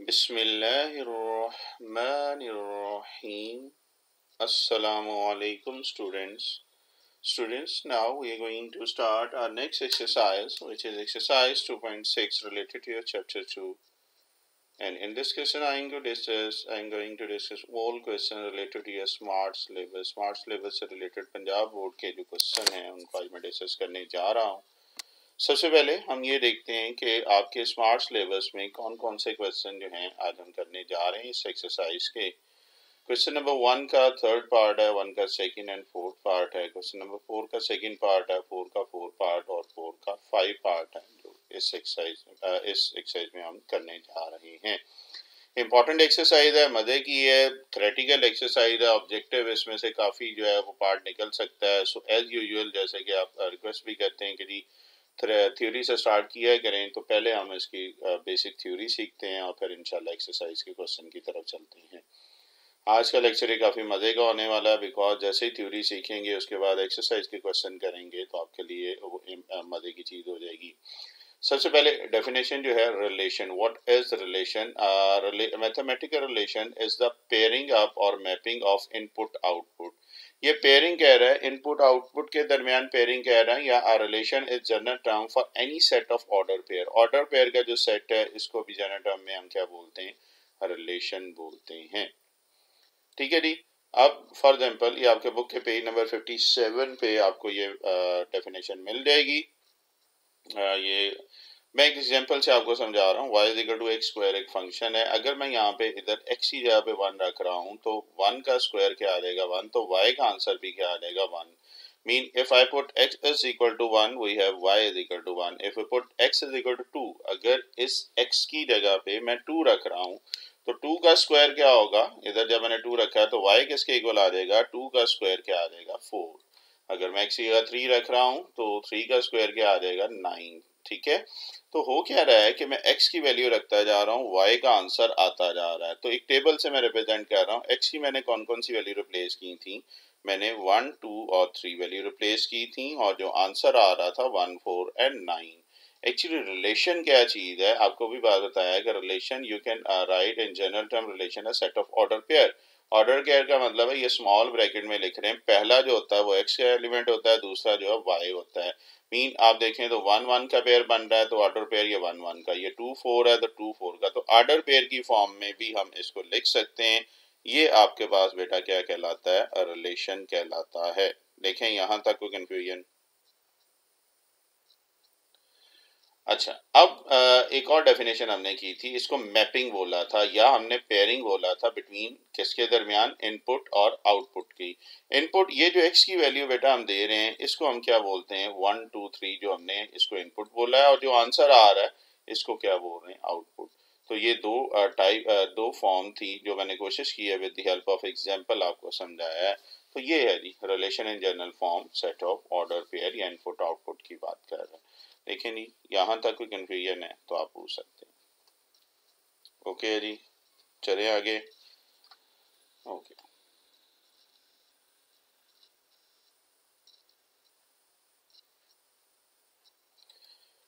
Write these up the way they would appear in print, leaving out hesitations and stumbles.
Bismillahirrahmanirrahim. Assalamu alaikum students. Students, now we are going to start our next exercise, which is exercise 2.6 related to your chapter 2. And in this question I am going to discuss all questions related to your smart syllabus. Smart syllabus से related Punjab board के जो question हैं उनको आज मैं discuss करने जा रहा हूँ। सबसे पहले हम ये देखते हैं कि आपके स्मार्ट सिलेबस में कौन कौन से क्वेश्चन जो हैं आज हम करने जा रहे हैं इस एक्सरसाइज के। क्वेश्चन नंबर 1 का थर्ड पार्ट है, 1 का सेकंड एंड फोर्थ पार्ट है, क्वेश्चन नंबर 4 का सेकंड पार्ट है, 4 का फोर्थ पार्ट और 4 का 5 पार्ट है जो इस एक्सरसाइज में हम करने जा रहे हैं। इम्पॉर्टेंट एक्सरसाइज है, मजे की है, थ्योरेटिकल एक्सरसाइज है, ऑब्जेक्टिव इसमें से काफ़ी जो है वो पार्ट निकल सकता है। सो एज यूजुअल जैसे कि आप रिक्वेस्ट भी करते हैं कि जी थ्योरी से स्टार्ट किया करें, तो पहले हम इसकी बेसिक थ्योरी सीखते हैं और फिर इंशाल्लाह एक्सरसाइज के क्वेश्चन की तरफ चलते हैं। आज का लेक्चर ही काफ़ी मज़े का होने वाला है, बिकॉज जैसे ही थ्योरी सीखेंगे उसके बाद एक्सरसाइज के क्वेश्चन करेंगे तो आपके लिए मज़े की चीज़ हो जाएगी। सबसे पहले डेफिनेशन जो है relation, what is relation? Mathematical relation is the pairing up और मैपिंग ऑफ इनपुट आउटपुट। ये पेयरिंग कह रहा है, इनपुट आउटपुट के दरमियान पेयरिंग कह रहा है, या a relation is general term for any set of order pair. Order pair का जो सेट है इसको भी जनरल टर्म में हम क्या बोलते हैं? रिलेशन बोलते हैं। ठीक है जी। अब फॉर एग्जाम्पल ये आपके बुक के पेज नंबर 57 पे आपको ये डेफिनेशन मिल जाएगी। ये मैं एक एग्जांपल से आपको समझा रहा हूँ। y is equal to x square एक फंक्शन है। अगर मैं यहाँ पे इधर x की जगह पे 1 रख रहा हूँ तो 1 का स्क्वायर क्या आ जाएगा? 1। तो y का आंसर भी क्या आ जाएगा? 1। Mean if I put x is equal to 1 we have y is equal to 1। If I put x is equal to 2, अगर इस x की जगह पे मैं 2 रख रहा हूँ तो 2 का स्क्वायर क्या होगा? इधर जब मैंने 2 रखा है तो y किसके इक्वल आ जाएगा? 2 का स्क्वायर क्या आ जाएगा? 4। अगर मैं x की जगह 3 रख रहा हूँ तो 3 का स्क्वायर क्या आ जाएगा? 9। ठीक है, तो हो क्या रहा है कि मैं x की वैल्यू रखता जा रहा हूँ, y का आंसर आता जा रहा है। तो एक टेबल से मैं रिप्रेजेंट कर रहा हूँ। x की मैंने कौन कौन सी वैल्यू रिप्लेस की थी? मैंने 1, 2 और 3 वैल्यू रिप्लेस की थी और जो आंसर आ रहा था 1, 4 एंड 9। एक्चुअली रिलेशन क्या चीज है, आपको भी बात बताया कि relation you can write in general term relation a set of order pair. Order pair का मतलब है, ये स्मॉल ब्रैकेट में लिख रहे हैं, पहला जो होता है वो x का एलिमेंट होता है, दूसरा जो है y होता है। मीन आप देखें तो 1, 1 का पेयर बन रहा है तो ऑर्डर पेयर ये 1, 1 का, ये 2, 4 है तो 2, 4 का। तो ऑर्डर पेयर की फॉर्म में भी हम इसको लिख सकते हैं। ये आपके पास बेटा क्या कहलाता है? रिलेशन कहलाता है। देखें यहां तक कोई कंफ्यूजन? अच्छा, अब एक और डेफिनेशन हमने की थी, इसको मैपिंग बोला था या हमने पेयरिंग बोला था बिटवीन किसके दरमियान? इनपुट और आउटपुट की। इनपुट ये जो x की वैल्यू बेटा हम दे रहे हैं इसको हम क्या बोलते हैं? 1, 2, 3 जो हमने इसको इनपुट बोला है और जो आंसर आ रहा है इसको क्या बोल रहे हैं? आउटपुट। तो ये दो फॉर्म थी जो मैंने कोशिश की है with the help of example आपको समझाया है। तो ये है जी relation in general form set of order pair या इनपुट आउटपुट की बात कर रहे हैं। देखिए नहीं, यहाँ तक कोई कंफ्यूजन है तो आप पूछ सकते हैं। ओके जी, चले आगे। ओके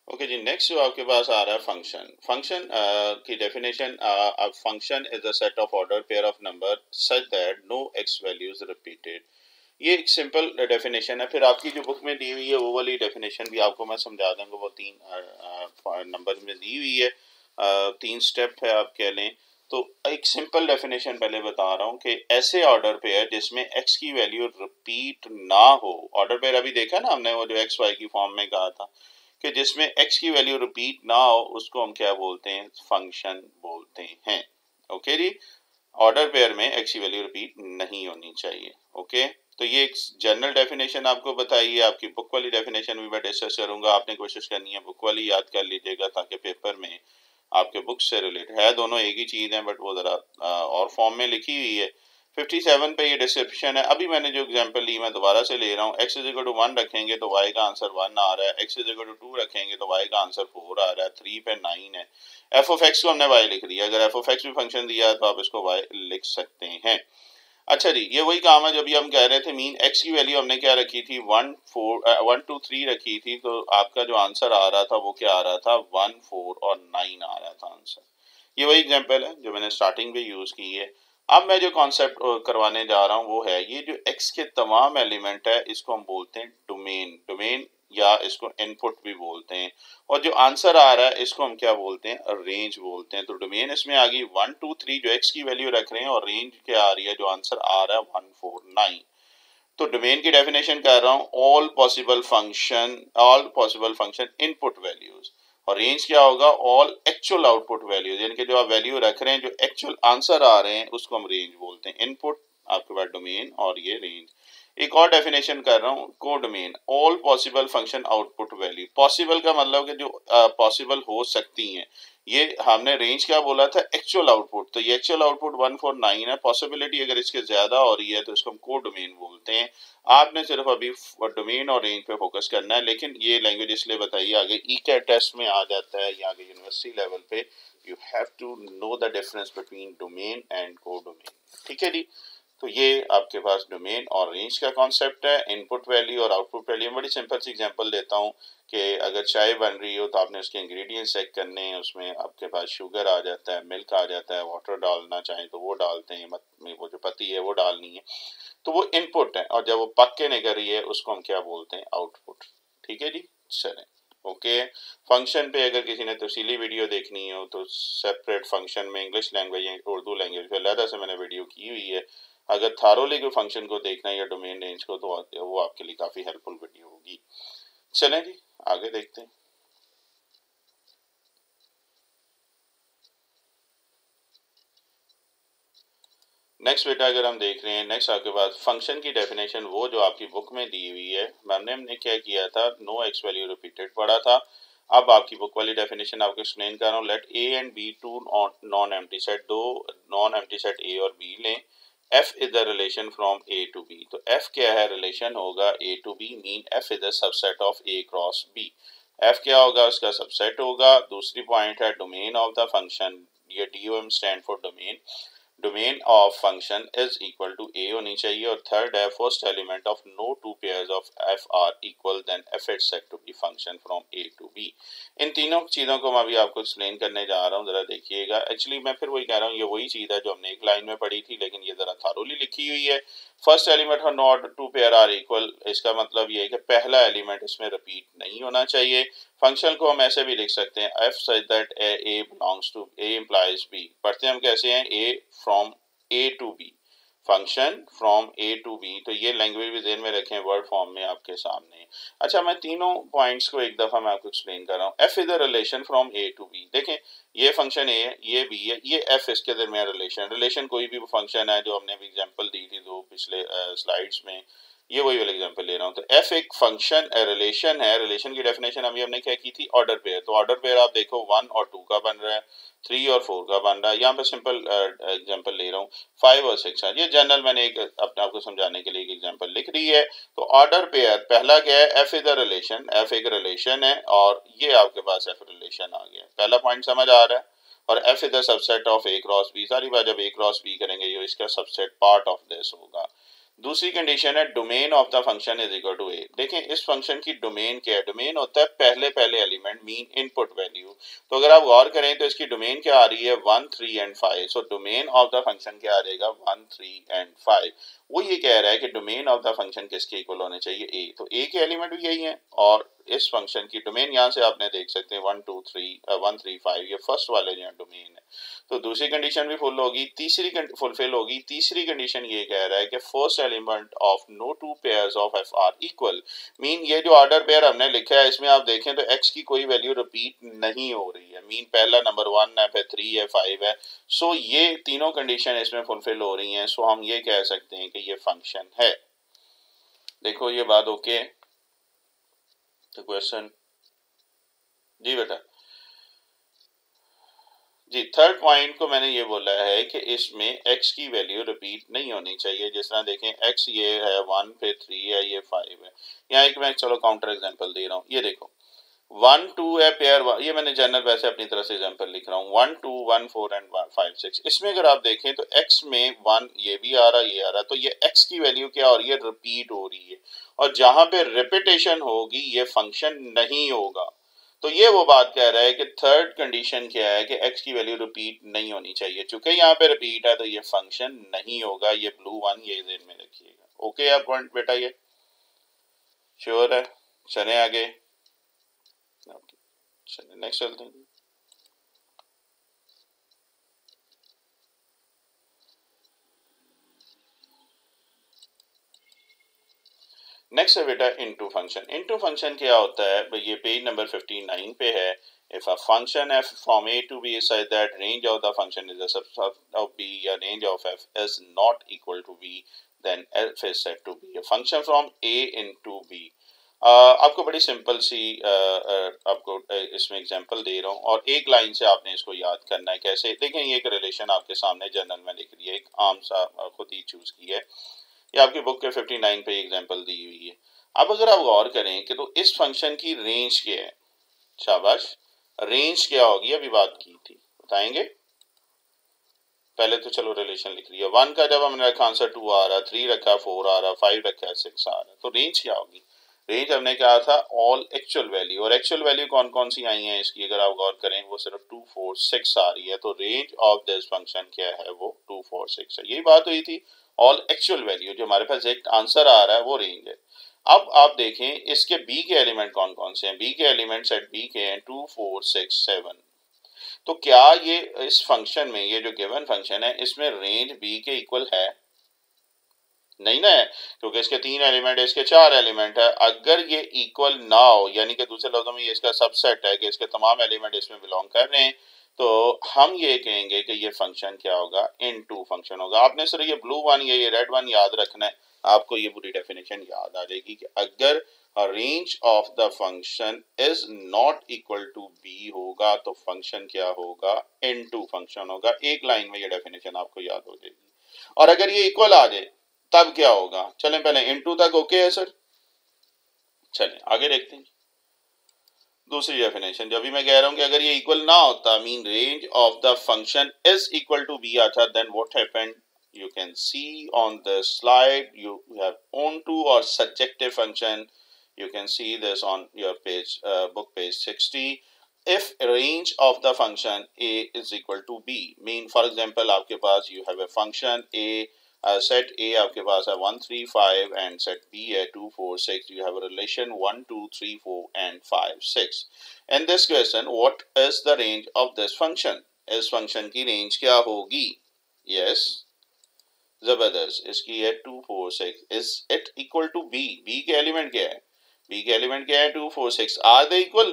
ओके जी, नेक्स्ट जो आपके पास आ रहा है फंक्शन। फंक्शन की definition, function is a set of order pair of number such that no x values repeated. ये एक सिंपल डेफिनेशन है। फिर आपकी जो बुक में दी हुई है वो वाली डेफिनेशन भी आपको मैं समझा दूंगा, वो 3 नंबर में दी हुई है, 3 स्टेप है आप कह लें। तो एक सिंपल डेफिनेशन पहले बता रहा हूँ कि ऐसे ऑर्डर पेयर जिसमें x की वैल्यू रिपीट ना हो। ऑर्डर पेयर अभी देखा ना हमने, वो जो एक्स वाई की फॉर्म में कहा था कि जिसमें x की वैल्यू रिपीट ना हो उसको हम क्या बोलते हैं? फंक्शन बोलते हैं। ओके जी, ऑर्डर पेयर में x की वैल्यू रिपीट नहीं होनी चाहिए। ओके, तो ये एक जनरल डेफिनेशन आपको बताइए। आपकी बुक वाली डेफिनेशन भी मैं डिस्कस करूंगा, आपने कोशिश करनी है बुक वाली याद कर लीजिएगा ताकि पेपर में आपके बुक से रिलेटेड है। दोनों एक ही चीज है बट वो जरा और फॉर्म में लिखी हुई है। 57 पे ये डिस्क्रिप्शन है। अभी मैंने जो एग्जांपल ली मैं दोबारा से ले रहा हूँ। x इज इक्वल टू 1 रखेंगे तो y का आंसर 1 आ रहा है, x इज इक्वल टू 2 रखेंगे तो y का आंसर 4 आ रहा है, 3 पे 9 है। f ऑफ x को हमने y लिख दिया, अगर f ऑफ x भी फंक्शन दिया है तो आप इसको y लिख सकते हैं। अच्छा जी, ये वही काम है जो अभी हम कह रहे थे। मीन x की वैल्यू हमने क्या रखी थी? 1, 2, 3 रखी थी, तो आपका जो आंसर आ रहा था वो क्या आ रहा था? 1, 4 और 9 आ रहा था आंसर। ये वही एग्जांपल है जो मैंने स्टार्टिंग में यूज की है। अब मैं जो कॉन्सेप्ट करवाने जा रहा हूँ वो है ये जो x के तमाम एलिमेंट है इसको हम बोलते हैं डोमेन। डोमेन या इसको इनपुट भी बोलते हैं, और जो आंसर आ रहा है इसको हम क्या बोलते हैं, रेंज बोलते हैं। तो डोमेन इसमें आ गई 1 2 3 जो x की वैल्यू रख रहे हैं, और रेंज क्या आ रही है, जो आंसर आ रहा है 149। तो डोमेन की डेफिनेशन कर रहा हूं, all possible function input values, और रेंज क्या होगा, ऑल एक्चुअल आउटपुट वैल्यूज, यानी कि जो आप वैल्यू रख रहे हैं, जो एक्चुअल आंसर आ रहे हैं उसको हम रेंज बोलते हैं। इनपुट आपके पास डोमेन और ये रेंज। एक और डेफिनेशन कर रहा हूँ, को domain all possible function output value. Possible का मतलब कि जो पॉसिबल हो सकती हैं, ये हमने रेंज क्या बोला था, एक्चुअल आउटपुट। तो ये एक्चुअल आउटपुट 149 है, पॉसिबिलिटी अगर इसके ज्यादा हो रही है तो इसको हम को डोमेन बोलते हैं। आपने सिर्फ अभी डोमेन और रेंज पे फोकस करना है, लेकिन ये लैंग्वेज इसलिए बताइए आगे ईकेट टेस्ट में आ जाता है या आगे यूनिवर्सिटी लेवल पे you have to know the difference between domain and codomain. ठीक है जी। तो ये आपके पास डोमेन और रेंज का कॉन्सेप्ट है, इनपुट वैल्यू और आउटपुट वैल्यू। बड़ी सिंपल सी एग्जांपल देता हूँ कि अगर चाय बन रही हो तो आपने उसके इंग्रेडिएंट्स चेक करने हैं, उसमें आपके पास शुगर आ जाता है, मिल्क आ जाता है, वाटर डालना चाहें तो वो डालते हैं, वो जो पत्ती है वो डालनी है, तो वो इनपुट है, और जब वो पक के निकल रही है उसको हम क्या बोलते हैं, आउटपुट। ठीक है जी, चलें ओके। फंक्शन पे अगर किसी ने तफसीली वीडियो देखनी हो तो सेपरेट फंक्शन में इंग्लिश लैंग्वेज या उर्दू लैंग्वेज पे अलग से मैंने वीडियो की हुई है। अगर थारोली को फंक्शन को देखना है या डोमेन रेंज को, तो वो आपके लिए काफी हेल्पफुल वीडियो होगी। चलें जी आगे देखते हैं। नेक्स्ट बेटा अगर हम देख रहे हैं, नेक्स्ट आपके पास फंक्शन की डेफिनेशन वो जो आपकी बुक में दी हुई है। हमने क्या किया था, नो एक्स वैल्यू रिपीटेड पढ़ा था। अब आपकी बुक वाली डेफिनेशन आपको एक्सप्लेन कर रहा हूँ। Let A and B two non empty set, दो नॉन एम्प्टी सेट ए और बी लें। F is the relation from A to B. तो एफ क्या है, रिलेशन होगा A to B, mean F is the subset of A cross B. F क्या होगा, उसका सबसेट होगा। दूसरी पॉइंट है डोमेन ऑफ द फंक्शन, ये DOM stand for domain. Domain of function is equal to ए होनी चाहिए। और थर्ड है, first element of no two pairs of F are equal, then F is set to B function from A to B. इन तीनों चीजों को मैं अभी आपको एक्सप्लेन करने जा रहा हूँ, जरा देखिएगा। एक्चुअली मैं फिर वही कह रहा हूँ, ये वही चीज है जो हमने एक लाइन में पढ़ी थी, लेकिन ये जरा थारोली लिखी हुई है। फर्स्ट एलिमेंट और not two pair are equal, इसका मतलब ये है कि पहला एलिमेंट इसमें रिपीट नहीं होना चाहिए। फंक्शन को हम ऐसे भी लिख सकते हैं, F such that A belongs to A implies B. पढ़ते हम कैसे हैं, A from A to B, function from A to B. तो ये लैंग्वेज भी ध्यान में रखें, वर्ड फॉर्म में आपके सामने। अच्छा, मैं तीनों पॉइंट्स को एक दफा मैं आपको एक्सप्लेन कर रहा हूँ। F is a relation from A to B. देखें, ये फंक्शन ए है, ये बी है, ये एफ इसके दरमियान रिलेशन कोई भी फंक्शन है जो हमने एग्जांपल दी थी दो पिछले स्लाइड्स में, ये वही वाला एग्जांपल ले रहा हूँ। तो एफ एक फंक्शन रिलेशन है। रिलेशन की डेफिनेशन अभी हमने क्या की थी, ऑर्डर पेयर। तो ऑर्डर पेयर आप देखो 1 और 2 का बन रहा है, 3 और 4 का बन रहा है। यहाँ पे सिंपल एग्जांपल ले रहा हूँ, 5 और 6 है। ये जनरल मैंने एक अपने आपको समझाने के लिए एक एग्जांपल लिख रही है। तो ऑर्डर पेयर पहला क्या है, F is a relation, F एक रिलेशन है, और ये आपके पास एफ रिलेशन आ गया। पहला पॉइंट समझ आ रहा है। और f is the subset of A cross B. सारी बात जब ए क्रॉस बी करेंगे, ये इसका सबसेट पार्ट ऑफ दिस होगा। दूसरी कंडीशन है, domain of the function is equal to A. देखें, इस फंक्शन की डोमेन क्या है, डोमेन होता है पहले एलिमेंट, मीन इनपुट वैल्यू। तो अगर आप गौर करें तो इसकी डोमेन क्या आ रही है, 1 3 and 5। So domain of the function क्या आ जाएगा, 1 3 एंड 5। वो ये कह रहा है कि डोमेन ऑफ द फंक्शन किसके इक्वल होने चाहिए, ए। तो ए के एलिमेंट भी यही है, और इस फंक्शन की डोमेन यहाँ से आपने देख सकते हैं 1 2 3 1 3 5, ये फर्स्ट वाले जो डोमेन है। तो दूसरी कंडीशन भी फुल होगी, तीसरी फुलफिल होगी। तीसरी कंडीशन ये कह रहा है कि first element of no two pairs of F are equal, mean ये जो ऑर्डर पेयर हमने लिखा है इसमें आप देखें तो एक्स की कोई वैल्यू रिपीट नहीं हो रही है, मीन पहला नंबर 1 है, फिर 3 है, 5 है। सो ये तीनों कंडीशन इसमें फुलफिल हो रही हैं। सो हम ये कह सकते हैं कि ये फंक्शन है। देखो ये बात ओके। तो क्वेश्चन जी बेटा जी, थर्ड पॉइंट को मैंने ये बोला है कि इसमें x की वैल्यू रिपीट नहीं होनी चाहिए। जिस तरह देखें, x ये है 1, फिर 3 है, ये 5 है। यहाँ एक मैं चलो काउंटर एग्जांपल दे रहा हूँ। ये देखो 1 2 है पेयर, ये मैंने जनरल वैसे अपनी तरफ से एग्जांपल लिख रहा हूँ। 1 2 1 4 एंड 5 6। इसमें अगर आप देखें तो x में 1 ये भी आ रहा, ये आ रहा, तो ये x की वैल्यू क्या हो रही है, रिपीट हो रही है। और जहां पे रिपीटेशन होगी ये फंक्शन नहीं होगा। तो ये वो बात कह रहा है कि थर्ड कंडीशन क्या है कि x की वैल्यू रिपीट नहीं होनी चाहिए। चूंकि यहाँ पे रिपीट है तो ये फंक्शन नहीं होगा। ये ब्लू वन ये ध्यान में रखिएगा। ओके है पॉइंट बेटा, ये श्योर है? चले आगे, चले नेक्स्ट चलते हैं। नेक्स्ट है बेटा इनटू फंक्शन। इनटू फंक्शन क्या होता है? ये पेज नंबर 59 पे है। If a function f from a to b is such that range of the function is a subset of b, या range of f is not equal to b, then f is said to be a function from a into b. आपको बड़ी simple सी आपको इसमें example दे रहा हूँ और एक line से आपने इसको याद करना है। कैसे? देखें, ये एक रिलेशन आपके सामने जनरल में लिख रही है, एक आम सा खुद ही चूज की है। ये आपकी बुक के 59 पे एग्जांपल दी हुई है। अब अगर आप गौर करें कि तो इस फंक्शन की रेंज क्या है, शाबाश, रेंज क्या होगी? अभी बात की थी, बताएंगे। पहले तो चलो रिलेशन लिख लिया। 1 का जब हमने रखा आंसर 2 आ रहा, 3 रखा 4 आ रहा, 5 रखा 6 आ रहा, तो रेंज क्या होगी? रेंज हमने कहा था ऑल एक्चुअल वैल्यू, और एक्चुअल वैल्यू कौन कौन सी आई हैं इसकी अगर आप गौर करें वो सिर्फ 2 4 6 आ रही है। तो रेंज ऑफ दिस फंक्शन क्या है? वो 2 4 6 है। यही बात हुई थी, ऑल एक्चुअल वैल्यू जो हमारे पास एक आंसर आ रहा है वो रेंज है। अब आप देखें इसके बी के एलिमेंट कौन कौन से हैं। बी के एलिमेंट सेट बी के हैं 2 4 6 7। तो क्या ये इस फंक्शन में, ये जो गिवन फंक्शन है, इसमें रेंज बी के इक्वल है? नहीं ना है, क्योंकि इसके 3 एलिमेंट है, इसके 4 एलिमेंट है। अगर ये इक्वल ना हो, यानी कि दूसरे लफ्जों में ये इसका सबसेट है कि इसके तमाम एलिमेंट इसमें बिलोंग कर रहे हैं, तो हम ये कहेंगे कि ये फंक्शन क्या होगा? इनटू फंक्शन होगा। आपने सिर्फ ये ब्लू वन या ये रेड वन याद रखना है, आपको ये पूरी डेफिनेशन याद आ जाएगी कि अगर range of the function is not equal to B होगा तो फंक्शन क्या होगा? इनटू फंक्शन होगा। एक लाइन में ये डेफिनेशन आपको याद हो जाएगी। और अगर ये इक्वल आ जाए तब क्या होगा? चलें पहले इनटू तक ओके है सर, चलें आगे देखते हैं। दूसरी डेफिनेशन जो अभी मैं कह रहा हूं कि अगर ये इक्वल ना होता, mean range of the function is equal to B आता, then what happened? You can see on the slide you have onto or surjective function. You can see this on your page, book page 60. If range of the function a is equal to b, mean for example आपके पास you have a function a, set a आपके पास है 1 3 5 and set b है 2 4 6. You have a relation 1 2 3 4 and 5 6. In this question, what is the range of this function? इस function की range क्या होगी? Yes, जबरदस्त, इसकी है 2 4 6. Is it equal to B? B के एलिमेंट क्या है? बी के एलिमेंट क्या है? 2 4 6. Are they equal?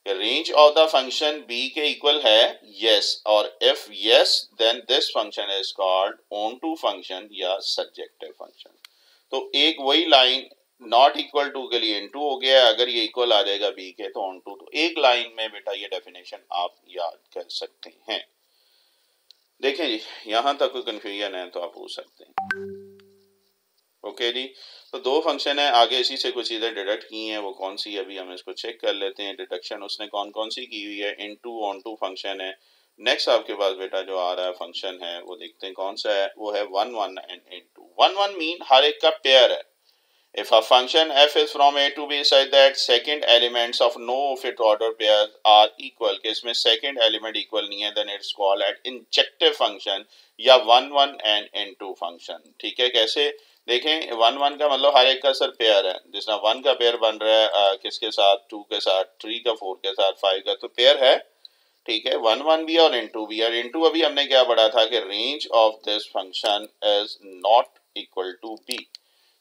Range of the function B के इक्वल है? यस। और if yes then this function is called onto function या सब्जेक्टिव फंक्शन। तो एक वही लाइन नॉट इक्वल टू के लिए इनटू हो गया, अगर ये इक्वल आ जाएगा बी के तो ऑन टू। तो एक लाइन में बेटा ये डेफिनेशन आप याद कर सकते हैं। देखें जी, यहां तक कोई कंफ्यूजन है तो आप पूछ सकते हैं। ओके जी, तो दो फंक्शन है, आगे इसी से कुछ चीजें डिडक्ट की हैं, वो कौन सी अभी हम इसको चेक कर लेते हैं। डिडक्शन उसने कौन कौन सी की हुई है? इनटू ऑन टू फंक्शन है। नेक्स्ट आपके पास बेटा जो आ रहा है फंक्शन है वो देखते हैं कौन सा है, वो है 1 1 एंड इनटू। 1 1 मीन हर एक का पेयर है। If a function f is from a to b such that second elements of no fifth order pairs are equal, कि इसमें second element equal नहीं है, then it's called an injective function या 1 1 and into function। ठीक है, कैसे? देखें 1 1 का मतलब हर एक का सर पेयर है। जिसमें 1 का पेयर बन रहा है किसके साथ? 2 के साथ, 3 का 4 के साथ, 5 का, तो पेयर है। ठीक है, 1 1 भी और इनटू भी। और इनटू अभी हमने क्या पढ़ा था कि range of this function is not equal to B.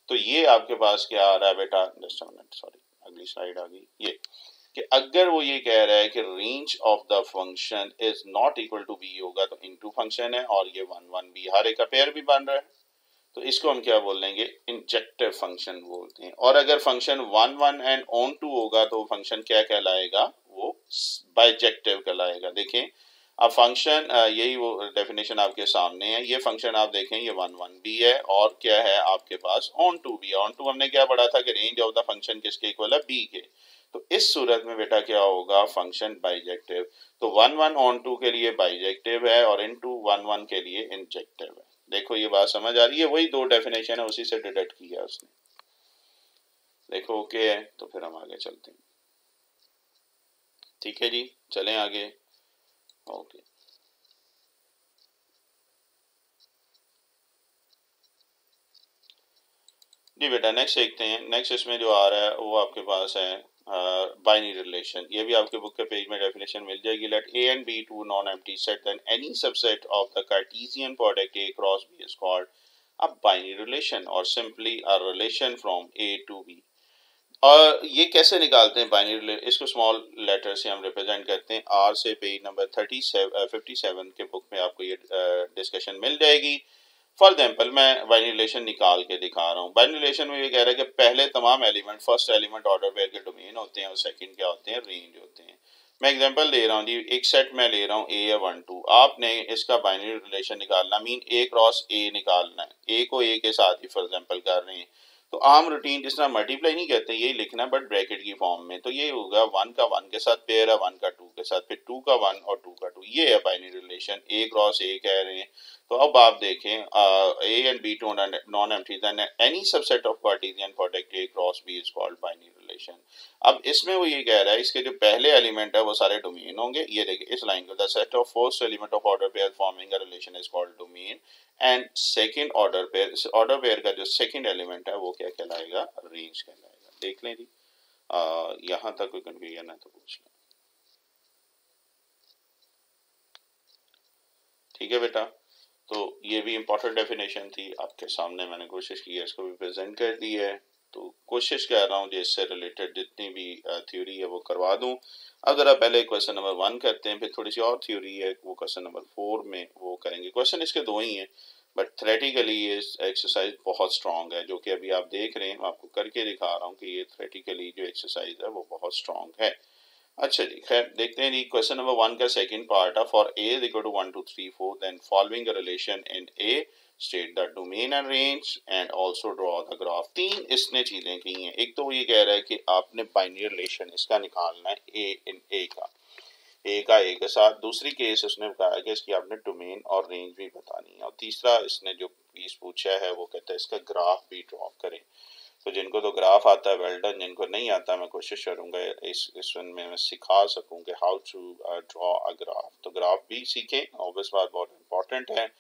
तो ये आपके पास क्या आ रहा है बेटा? जस्ट मिनट, सॉरी अगली स्लाइड आ गई। ये कि अगर वो ये कह रहा है कि range of the function is not equal to B होगा तो इनटू फंक्शन है, और ये 1 1 बी हर एक का पेयर भी बन रहा है, तो इसको हम क्या बोल लेंगे? इंजेक्टिव फंक्शन बोलते हैं। और अगर फंक्शन 1 1 एंड ऑन टू होगा तो फंक्शन क्या कहलाएगा? वो बाइजेक्टिव कहलाएगा। देखें अब फंक्शन यही वो डेफिनेशन आपके सामने है। ये फंक्शन आप देखें ये 1 1 बी है और क्या है आपके पास? Onto B. Onto हमने क्या पढ़ा था कि रेंज ऑफ द फंक्शन किसके इक्वल है? बी के। तो इस सूरत में बेटा क्या होगा? Function bijective. तो 1 1 ऑन टू के लिए बाइजेक्टिव है और इनटू 1 1 के लिए इंजेक्टिव है। देखो ये बात समझ आ रही है? वही दो डेफिनेशन है, उसी से डिडक्ट किया उसने। देखो ओके है, तो फिर हम आगे चलते हैं। ठीक है जी, चलें आगे। ओके जी बेटा, नेक्स्ट देखते हैं। नेक्स्ट इसमें जो आ रहा है वो आपके पास है बाइनरी रिलेशन। ये भी आपके बुक के पेज में डेफिनेशन मिल जाएगी। Let A and B two non empty set, then any subset of the Cartesian product A cross B is called a binary relation और simply a relation from A to B. और ये कैसे निकालते हैं binary? इसको small letter से हम represent करते हैं आर से। पेज नंबर 57 के बुक में आपको ये डिस्कशन मिल जाएगी। फॉर एग्जाम्पल मैं बाइनरी रिलेशन निकाल के दिखा रहा हूँ। बाइनरी रिलेशन में ये कह रहा है कि पहले तमाम element first element order pair के डोमेन होते हैं और सेकंड क्या होते हैं, रेंज होते हैं। मैं एग्जांपल दे रहा हूँ जी, एक सेट में ले रहा हूँ ए या 1 2। आपने इसका बाइनरी रिलेशन निकालना, मीन ए क्रॉस ए निकालना है। ए को ए के साथ ही फॉर एग्जांपल कर रहे हैं, तो आम रूटीन जिस तरह मल्टीप्लाई नहीं कहते यही लिखना है बट ब्रैकेट की फॉर्म में। तो ये होगा 1 का 1 के साथ पेयर है, 1 का 2 के साथ, फिर 2 का 1 और 2 का 2। ये है binary relation, A cross A कह रहे हैं। तो अब आप देखें A and B two non empty, then any subset of Cartesian product A cross B is called binary relation. अब इसमें वो ये कह रहा है इसके जो पहले एलिमेंट है वो सारे डोमेन होंगे। ये देखिए इस लाइन को, the set of first element of order pair forming a relation is called domain and second order pair, इस ऑर्डर पेयर का जो सेकंड एलिमेंट है वो क्या कहलाएगा, रेंज कहलाएगा। देख लें जी, यहाँ तक कोई कंफ्यूजन है तो पूछ लें। ठीक है बेटा, तो ये भी इम्पोर्टेंट डेफिनेशन थी, आपके सामने मैंने कोशिश की है इसको भी प्रेजेंट कर दी है। तो कोशिश कर रहा हूँ जिससे रिलेटेड जितनी भी थ्योरी है वो करवा दूँ। अब जरा पहले क्वेश्चन नंबर 1 करते हैं, फिर थोड़ी सी और थ्योरी है वो क्वेश्चन नंबर 4 में वो करेंगे। क्वेश्चन इसके दो ही हैं बट थ्योरेटिकली ये एक्सरसाइज बहुत स्ट्रॉन्ग है, जो कि अभी आप देख रहे हैं। मैं आपको करके दिखा रहा हूँ कि ये थ्योरेटिकली जो एक्सरसाइज है वो बहुत स्ट्रॉन्ग है। अच्छा जी, खैर देखते हैं जी। क्वेश्चन नंबर 1 का सेकंड पार्ट है, for A is equal to 1 2 3 4 then following a relation in A state the domain and range and also draw the graph. तीन इसने चीजें की हैं। एक तो ये कह रहा है कि आपने बाइनरी रिलेशन इसका निकालना है ए इन ए का ए के साथ। दूसरी केस उसने बताया कि इसकी आपने डोमेन और रेंज भी बतानी है। और तीसरा इसने जो पीस पूछा है वो कहता है इसका ग्राफ भी ड्रॉ करें। तो जिनको तो ग्राफ आता है वेल डन, जिनको नहीं आता मैं कोशिश करूंगा इस वन में मैं सिखा सकूं कि how to draw a graph. तो ग्राफ भी सीखें, ऑब्वियस बात बहुत इंपॉर्टेंट है।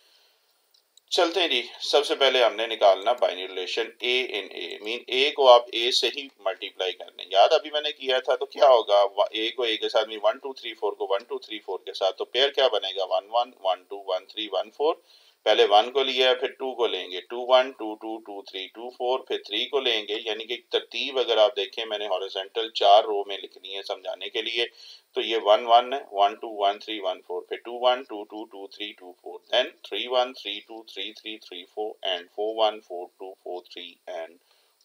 चलते हैं जी। सबसे पहले हमने निकालना बाइनरी रिलेशन ए इन ए, मीन ए को आप ए से ही मल्टीप्लाई करने। याद अभी मैंने किया था तो क्या होगा, ए को ए के साथ में 1 2 3 4 को 1 2 3 4 के साथ, तो पेयर क्या बनेगा 1 1 1 2 1 3 1 4। पहले 1 को लिया फिर 2 को लेंगे, 2 1 2 2 2 3 2 4, फिर 3 को लेंगे। यानी कि तरतीब अगर आप देखें मैंने हॉरिजॉन्टल 4 रो में लिखनी है समझाने के लिए। तो ये 1 1 है, 1 2 1 3 1 4, फिर 2 1 2 2 2 3 2 4, देन 3 1 3 2 3 3 3 4 एंड 4 1 4 2 4 3 एंड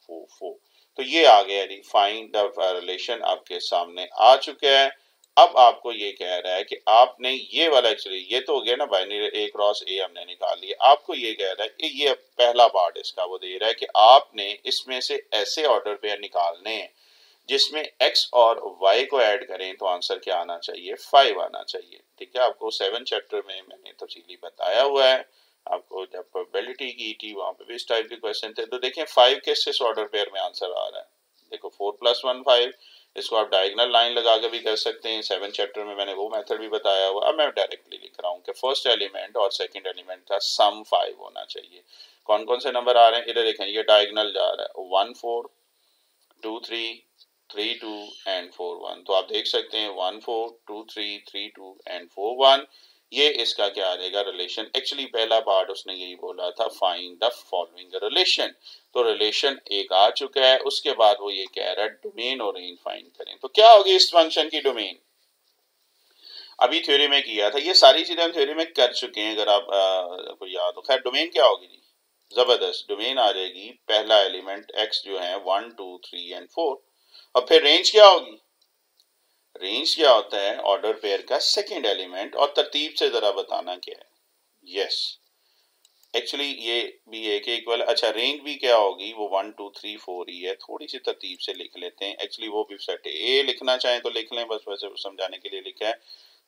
4 4। तो ये आ गया जी, फाइंड द रिलेशन आपके सामने आ चुका है। अब आपको ये कह रहा है कि आपने ये वाला, एक्चुअली ये तो हो गया ना बाइनरी ए क्रॉस ए हमने निकाल लिया। आपको ये कह रहा है कि ये पहला पार्ट इसका वो दे रहा है कि आपने इसमें से ऐसे ऑर्डर पेयर निकालने हैं जिसमें x और y को ऐड करें तो आंसर क्या आना चाहिए, 5 आना चाहिए। ठीक है, आपको 7 चैप्टर में मैंने तफसीली बताया हुआ है। आपको जब प्रोबेबिलिटी की थी वहां पे भी इस टाइप के क्वेश्चन थे। तो देखें 5 किस ऑर्डर पेयर में आंसर आ रहा है। देखो 4 + 1 5। इसको आप डायगोनल लाइन लगा के भी कर सकते हैं। 7 चैप्टर में मैंने वो मेथड भी बताया हुआ। अब मैं डायरेक्टली लिख रहा हूँ कि फर्स्ट एलिमेंट और सेकंड एलिमेंट का सम 5 होना चाहिए। कौन कौन से नंबर आ रहे हैं इधर देखें, ये डायगोनल जा रहा है 1 4 2 3 3 2 एंड 4 1। तो आप देख सकते हैं 1 4 2 3 3 2 एंड 4 1। ये इसका क्या आ जाएगा रिलेशन। एक्चुअली पहला पार्ट उसने यही बोला था, फाइंड द फॉलोइंग रिलेशन। तो रिलेशन एक आ चुका है। उसके बाद वो ये कह रहा है डोमेन और रेंज फाइंड करें। तो क्या होगी इस फंक्शन की डोमेन, अभी थ्योरी में किया था। ये सारी चीजें हम थ्योरी में कर चुके हैं अगर आप को याद हो। खैर डोमेन क्या होगी जी, जबरदस्त डोमेन आ जाएगी पहला एलिमेंट x जो है 1 2 3 एंड 4। और फिर रेंज क्या होगी, रेंज क्या होता है ऑर्डर पेयर का सेकंड एलिमेंट। और तरतीब से जरा बताना क्या है। यस, एक्चुअली ये भी एक इक्वल। अच्छा रेंज भी क्या होगी, वो 1 2 3 4 ही है। थोड़ी सी तरतीब से लिख लेते हैं। एक्चुअली वो भी सेट ए लिखना चाहें तो लिख लें, बस वैसे समझाने के लिए लिखा है।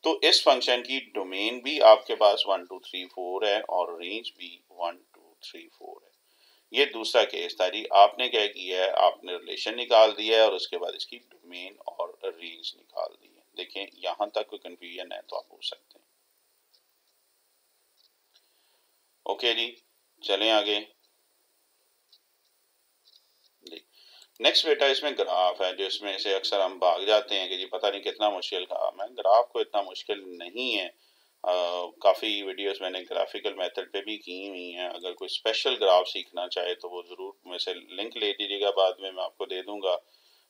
तो इस फंक्शन की डोमेन भी आपके पास 1 2 3 4 है और रेंज भी 1 2 3 4 है। ये दूसरा केस था जी। आपने क्या किया है, आपने रिलेशन निकाल दिया है और उसके बाद इसकी डोमेन और रेंज निकाल दी है। देखें यहाँ तक कोई कंफ्यूजन है तो आप पूछ सकते हैं। ओके जी, चलें आगे। नेक्स्ट बेटा इसमें ग्राफ है, जिसमें से अक्सर हम भाग जाते हैं कि जी पता नहीं कितना मुश्किल काम है। ग्राफ को इतना मुश्किल नहीं है। काफ़ी वीडियोस मैंने ग्राफिकल मेथड पे भी की हुई हैं। अगर कोई स्पेशल ग्राफ सीखना चाहे तो वो ज़रूर मेरे से लिंक ले लीजिएगा, बाद में मैं आपको दे दूंगा।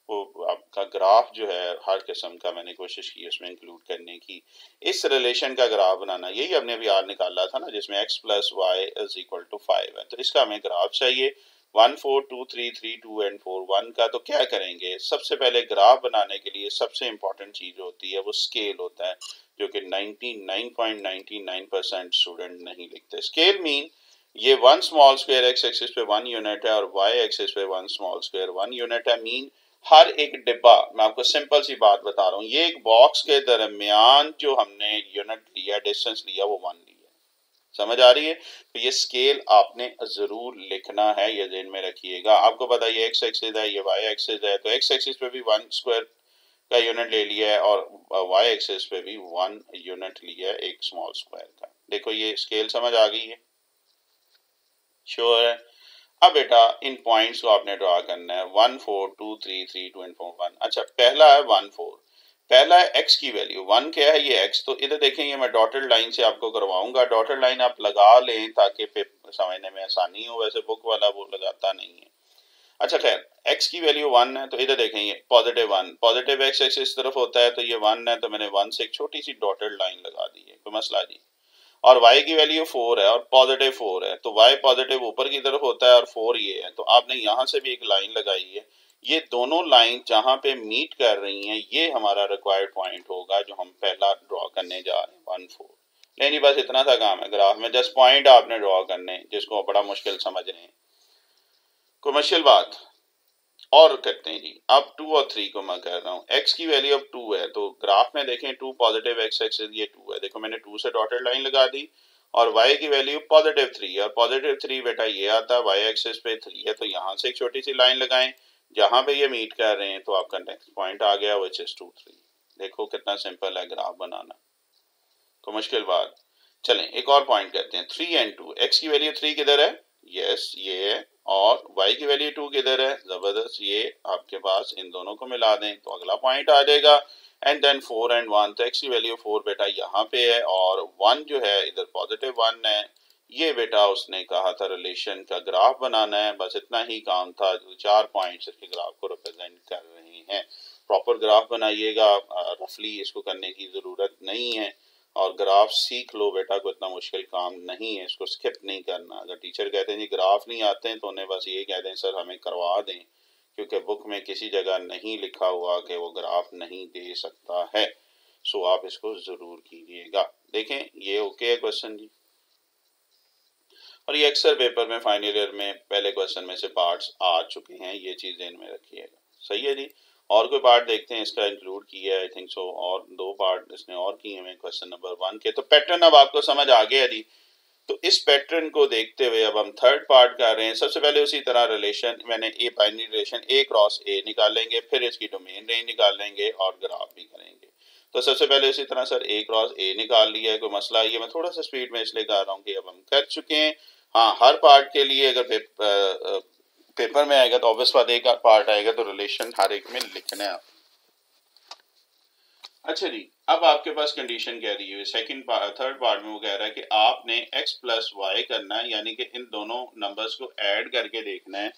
वो आपका ग्राफ जो है हर किस्म का मैंने कोशिश की उसमें इंक्लूड करने की। इस रिलेशन का ग्राफ बनाना, यही हमने अभी आर निकाला था ना, जिसमें x + y = 5 है। तो इसका हमें ग्राफ चाहिए 1 4 2 3 3 2 एंड 4 1 का। तो क्या करेंगे, सबसे पहले ग्राफ बनाने के लिए सबसे इंपॉर्टेंट चीज होती है वो स्केल होता है, जो कि 99.99% स्टूडेंट नहीं लिखते। स्केल मीन ये 1 स्मॉल स्क्वायर x एक्सिस पे 1 यूनिट है और y एक्सिस पे 1 स्मॉल स्क्वायर 1 यूनिट है। मीन हर एक डिब्बा, मैं आपको सिंपल सी बात बता रहा हूँ, ये एक बॉक्स के दरमियान जो हमने यूनिट लिया, डिस्टेंस लिया, वो 1 लिया। समझ आ रही है? तो ये स्केल आपने जरूर लिखना है, ये ध्यान में रखिएगा। आपको पता है ये x एक्सिस है, ये y एक्सिस है, तो x एक्सिस पे भी 1 स्क्वायर का यूनिट ले लिया है और y एक्सिस पे भी 1 यूनिट लिया है एक स्मॉल स्क्वायर का। देखो ये स्केल समझ आ गई है, श्योर है? अब बेटा इन पॉइंट्स को आपने ड्रॉ करना है 1 4 2 3 3 2 एंड 4 1। अच्छा, पहला है 1 4, पहला है x की वैल्यू 1 क्या है, ये x। तो इधर देखें, ये मैं डॉटेड लाइन से आपको करवाऊंगा। डॉटेड लाइन आप लगा लें ताकि समझने में आसानी हो, वैसे बुक वाला वो लगाता नहीं है। अच्छा खैर, x की वैल्यू 1 है, तो इधर देखें ये +1, पॉजिटिव x इस तरफ होता है, तो ये 1 है, तो मैंने 1 से एक छोटी सी डॉटेड लाइन लगा दी है, कोई मसला नहीं। और y की वैल्यू 4 है और +4 है, तो y पॉजिटिव ऊपर की तरफ होता है और 4 ये है, तो आपने यहाँ से भी एक लाइन लगाई है। ये दोनों लाइन जहां पे मीट कर रही हैं, ये हमारा रिक्वायर्ड पॉइंट होगा जो हम पहला ड्रॉ करने जा रहे हैं 1 4। नहीं, बस इतना सा काम है ग्राफ में, जस्ट पॉइंट आपने ड्रॉ करने, जिसको बड़ा मुश्किल समझ रहे हैं। कोई मुश्किल बात और करते हैं जी। अब 2 और 3 को मैं कह रहा हूँ, x की वैल्यू अब 2 है, तो ग्राफ में देखें 2 पॉजिटिव x एक्सिस, ये 2 है। देखो मैंने 2 से डॉटेड लाइन लगा दी। और y की वैल्यू +3 है, और +3 बेटा ये आता है y एक्सिस पे 3 है, तो यहाँ से एक छोटी सी लाइन लगाएं जहां पे ये मीट कर रहे हैं, तो आपका नेक्स्ट पॉइंट आ गया विच इज 2 3। देखो कितना सिंपल है ग्राफ बनाना, तो मुश्किल बात। चलें एक और पॉइंट करते हैं 3 एंड 2। x की वैल्यू 3 किधर है, यस ये है, और y की वैल्यू 2 किधर है, जबरदस्त, ये आपके पास, इन दोनों को मिला दें तो अगला पॉइंट आ जाएगा। एंड देन 4 एंड 1, तो x की वैल्यू 4 बेटा यहाँ पे है और 1 जो है इधर +1 है। ये बेटा उसने कहा था रिलेशन का ग्राफ बनाना है, बस इतना ही काम था। 4 पॉइंट्स इसके ग्राफ को रिप्रेजेंट कर रहे हैं। प्रॉपर ग्राफ बनाइएगा, रफली इसको करने की जरूरत नहीं है। और ग्राफ सीख लो बेटा, कोई इतना मुश्किल काम नहीं है, इसको स्किप नहीं करना। अगर टीचर कहते हैं जी ग्राफ नहीं आते हैं, तो उन्हें बस ये कह दें सर हमें करवा दें, क्योंकि बुक में किसी जगह नहीं लिखा हुआ कि वो ग्राफ नहीं दे सकता है। सो आप इसको जरूर कीजिएगा। देखें ये ओके है क्वेश्चन जी, और ये अक्सर पेपर में फाइनल ईयर में पहले क्वेश्चन में से पार्ट्स आ चुके हैं, ये चीज ध्यान में रखिएगा। सही है जी। और कोई पार्ट देखते हैं इसका इंक्लूड किया है, आई थिंक सो, और 2 पार्ट इसने और किए हैं क्वेश्चन नंबर 1 के। तो पैटर्न अब आपको समझ आ गया जी। तो इस पैटर्न को देखते हुए अब हम थर्ड पार्ट कर रहे हैं। सबसे पहले उसी तरह रिलेशन, मैंने a binary relation A cross A निकालेंगे, फिर इसकी डोमेन रेंज निकालेंगे और ग्राफ भी करेंगे। तो सबसे पहले उसी तरह सर A क्रॉस A निकाल लिया है, कोई मसला, ये मैं थोड़ा सा स्पीड में इसलिए कर रहा हूँ कि अब हम कर चुके हैं। हाँ, हर पार्ट के लिए अगर पेपर में आएगा तो ऑब्वियस बात एक पार्ट आएगा, तो रिलेशन हर एक में लिखना है। अच्छा जी, अब आपके पास कंडीशन कह रही है थर्ड पार्ट में, वो कह रहा है कि आपने x + y करना है, यानी कि इन दोनों नंबर्स को ऐड करके देखना है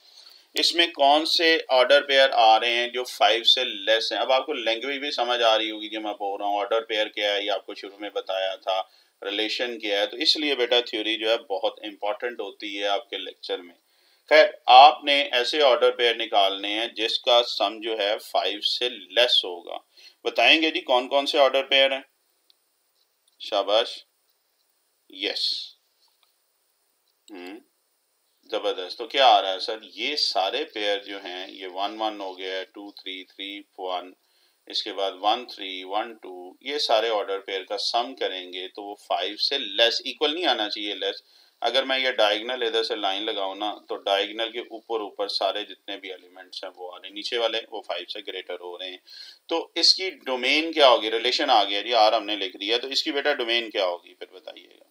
इसमें कौन से ऑर्डर पेयर आ रहे हैं जो 5 से लेस हैं। अब आपको लैंग्वेज भी समझ आ रही होगी कि मैं बोल रहा हूँ ऑर्डर पेयर क्या है, ये आपको शुरू में बताया था, रिलेशन क्या है। तो इसलिए बेटा थ्योरी जो है बहुत इंपॉर्टेंट होती है आपके लेक्चर में। खैर, आपने ऐसे ऑर्डर पेयर निकालने हैं जिसका सम जो है 5 से लेस होगा। बताएंगे जी कौन कौन से ऑर्डर पेयर हैं? शाबाश, यस, जबरदस्त। तो क्या आ रहा है सर, ये सारे पेयर जो हैं, ये 1 1 हो गया, 2 3 3 1, इसके बाद 1 3 1 2, ये सारे ऑर्डर पेयर का सम करेंगे तो वो 5 से लेस, इक्वल नहीं आना चाहिए लेस, अगर मैं ये डायगोनल इधर से लाइन लगाऊं ना तो डायगोनल के ऊपर ऊपर सारे जितने भी एलिमेंट्स हैं वो आ रहे हैं, नीचे वाले वो 5 से ग्रेटर हो रहे हैं। तो इसकी डोमेन क्या होगी? रिलेशन आ गया जी, आर हमने लिख दिया, तो इसकी बेटा डोमेन क्या होगी फिर बताइएगा।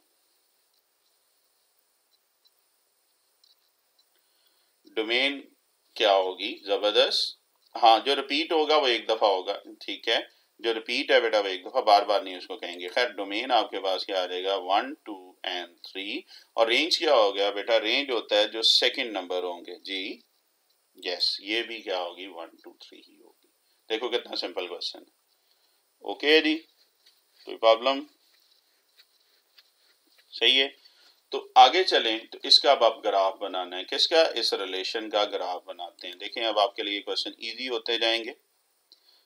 डोमेन क्या होगी? जबरदस्त। हाँ, जो रिपीट होगा वो एक दफा होगा, ठीक है, जो रिपीट है बेटा वो एक दफा, बार बार नहीं उसको कहेंगे। खैर डोमेन आपके पास क्या आ जाएगा? 1 2 एंड 3। और रेंज क्या हो गया बेटा? रेंज होता है जो सेकंड नंबर होंगे जी। यस, ये भी क्या होगी? 1 2 3 ही होगी। देखो कितना सिंपल क्वेश्चन है। ओके जी, कोई प्रॉब्लम? सही है। तो आगे चलें, तो इसका अब आप ग्राफ बनाना है। किसका? इस रिलेशन का ग्राफ बनाते हैं। देखें अब आपके लिए क्वेश्चन इजी होते जाएंगे।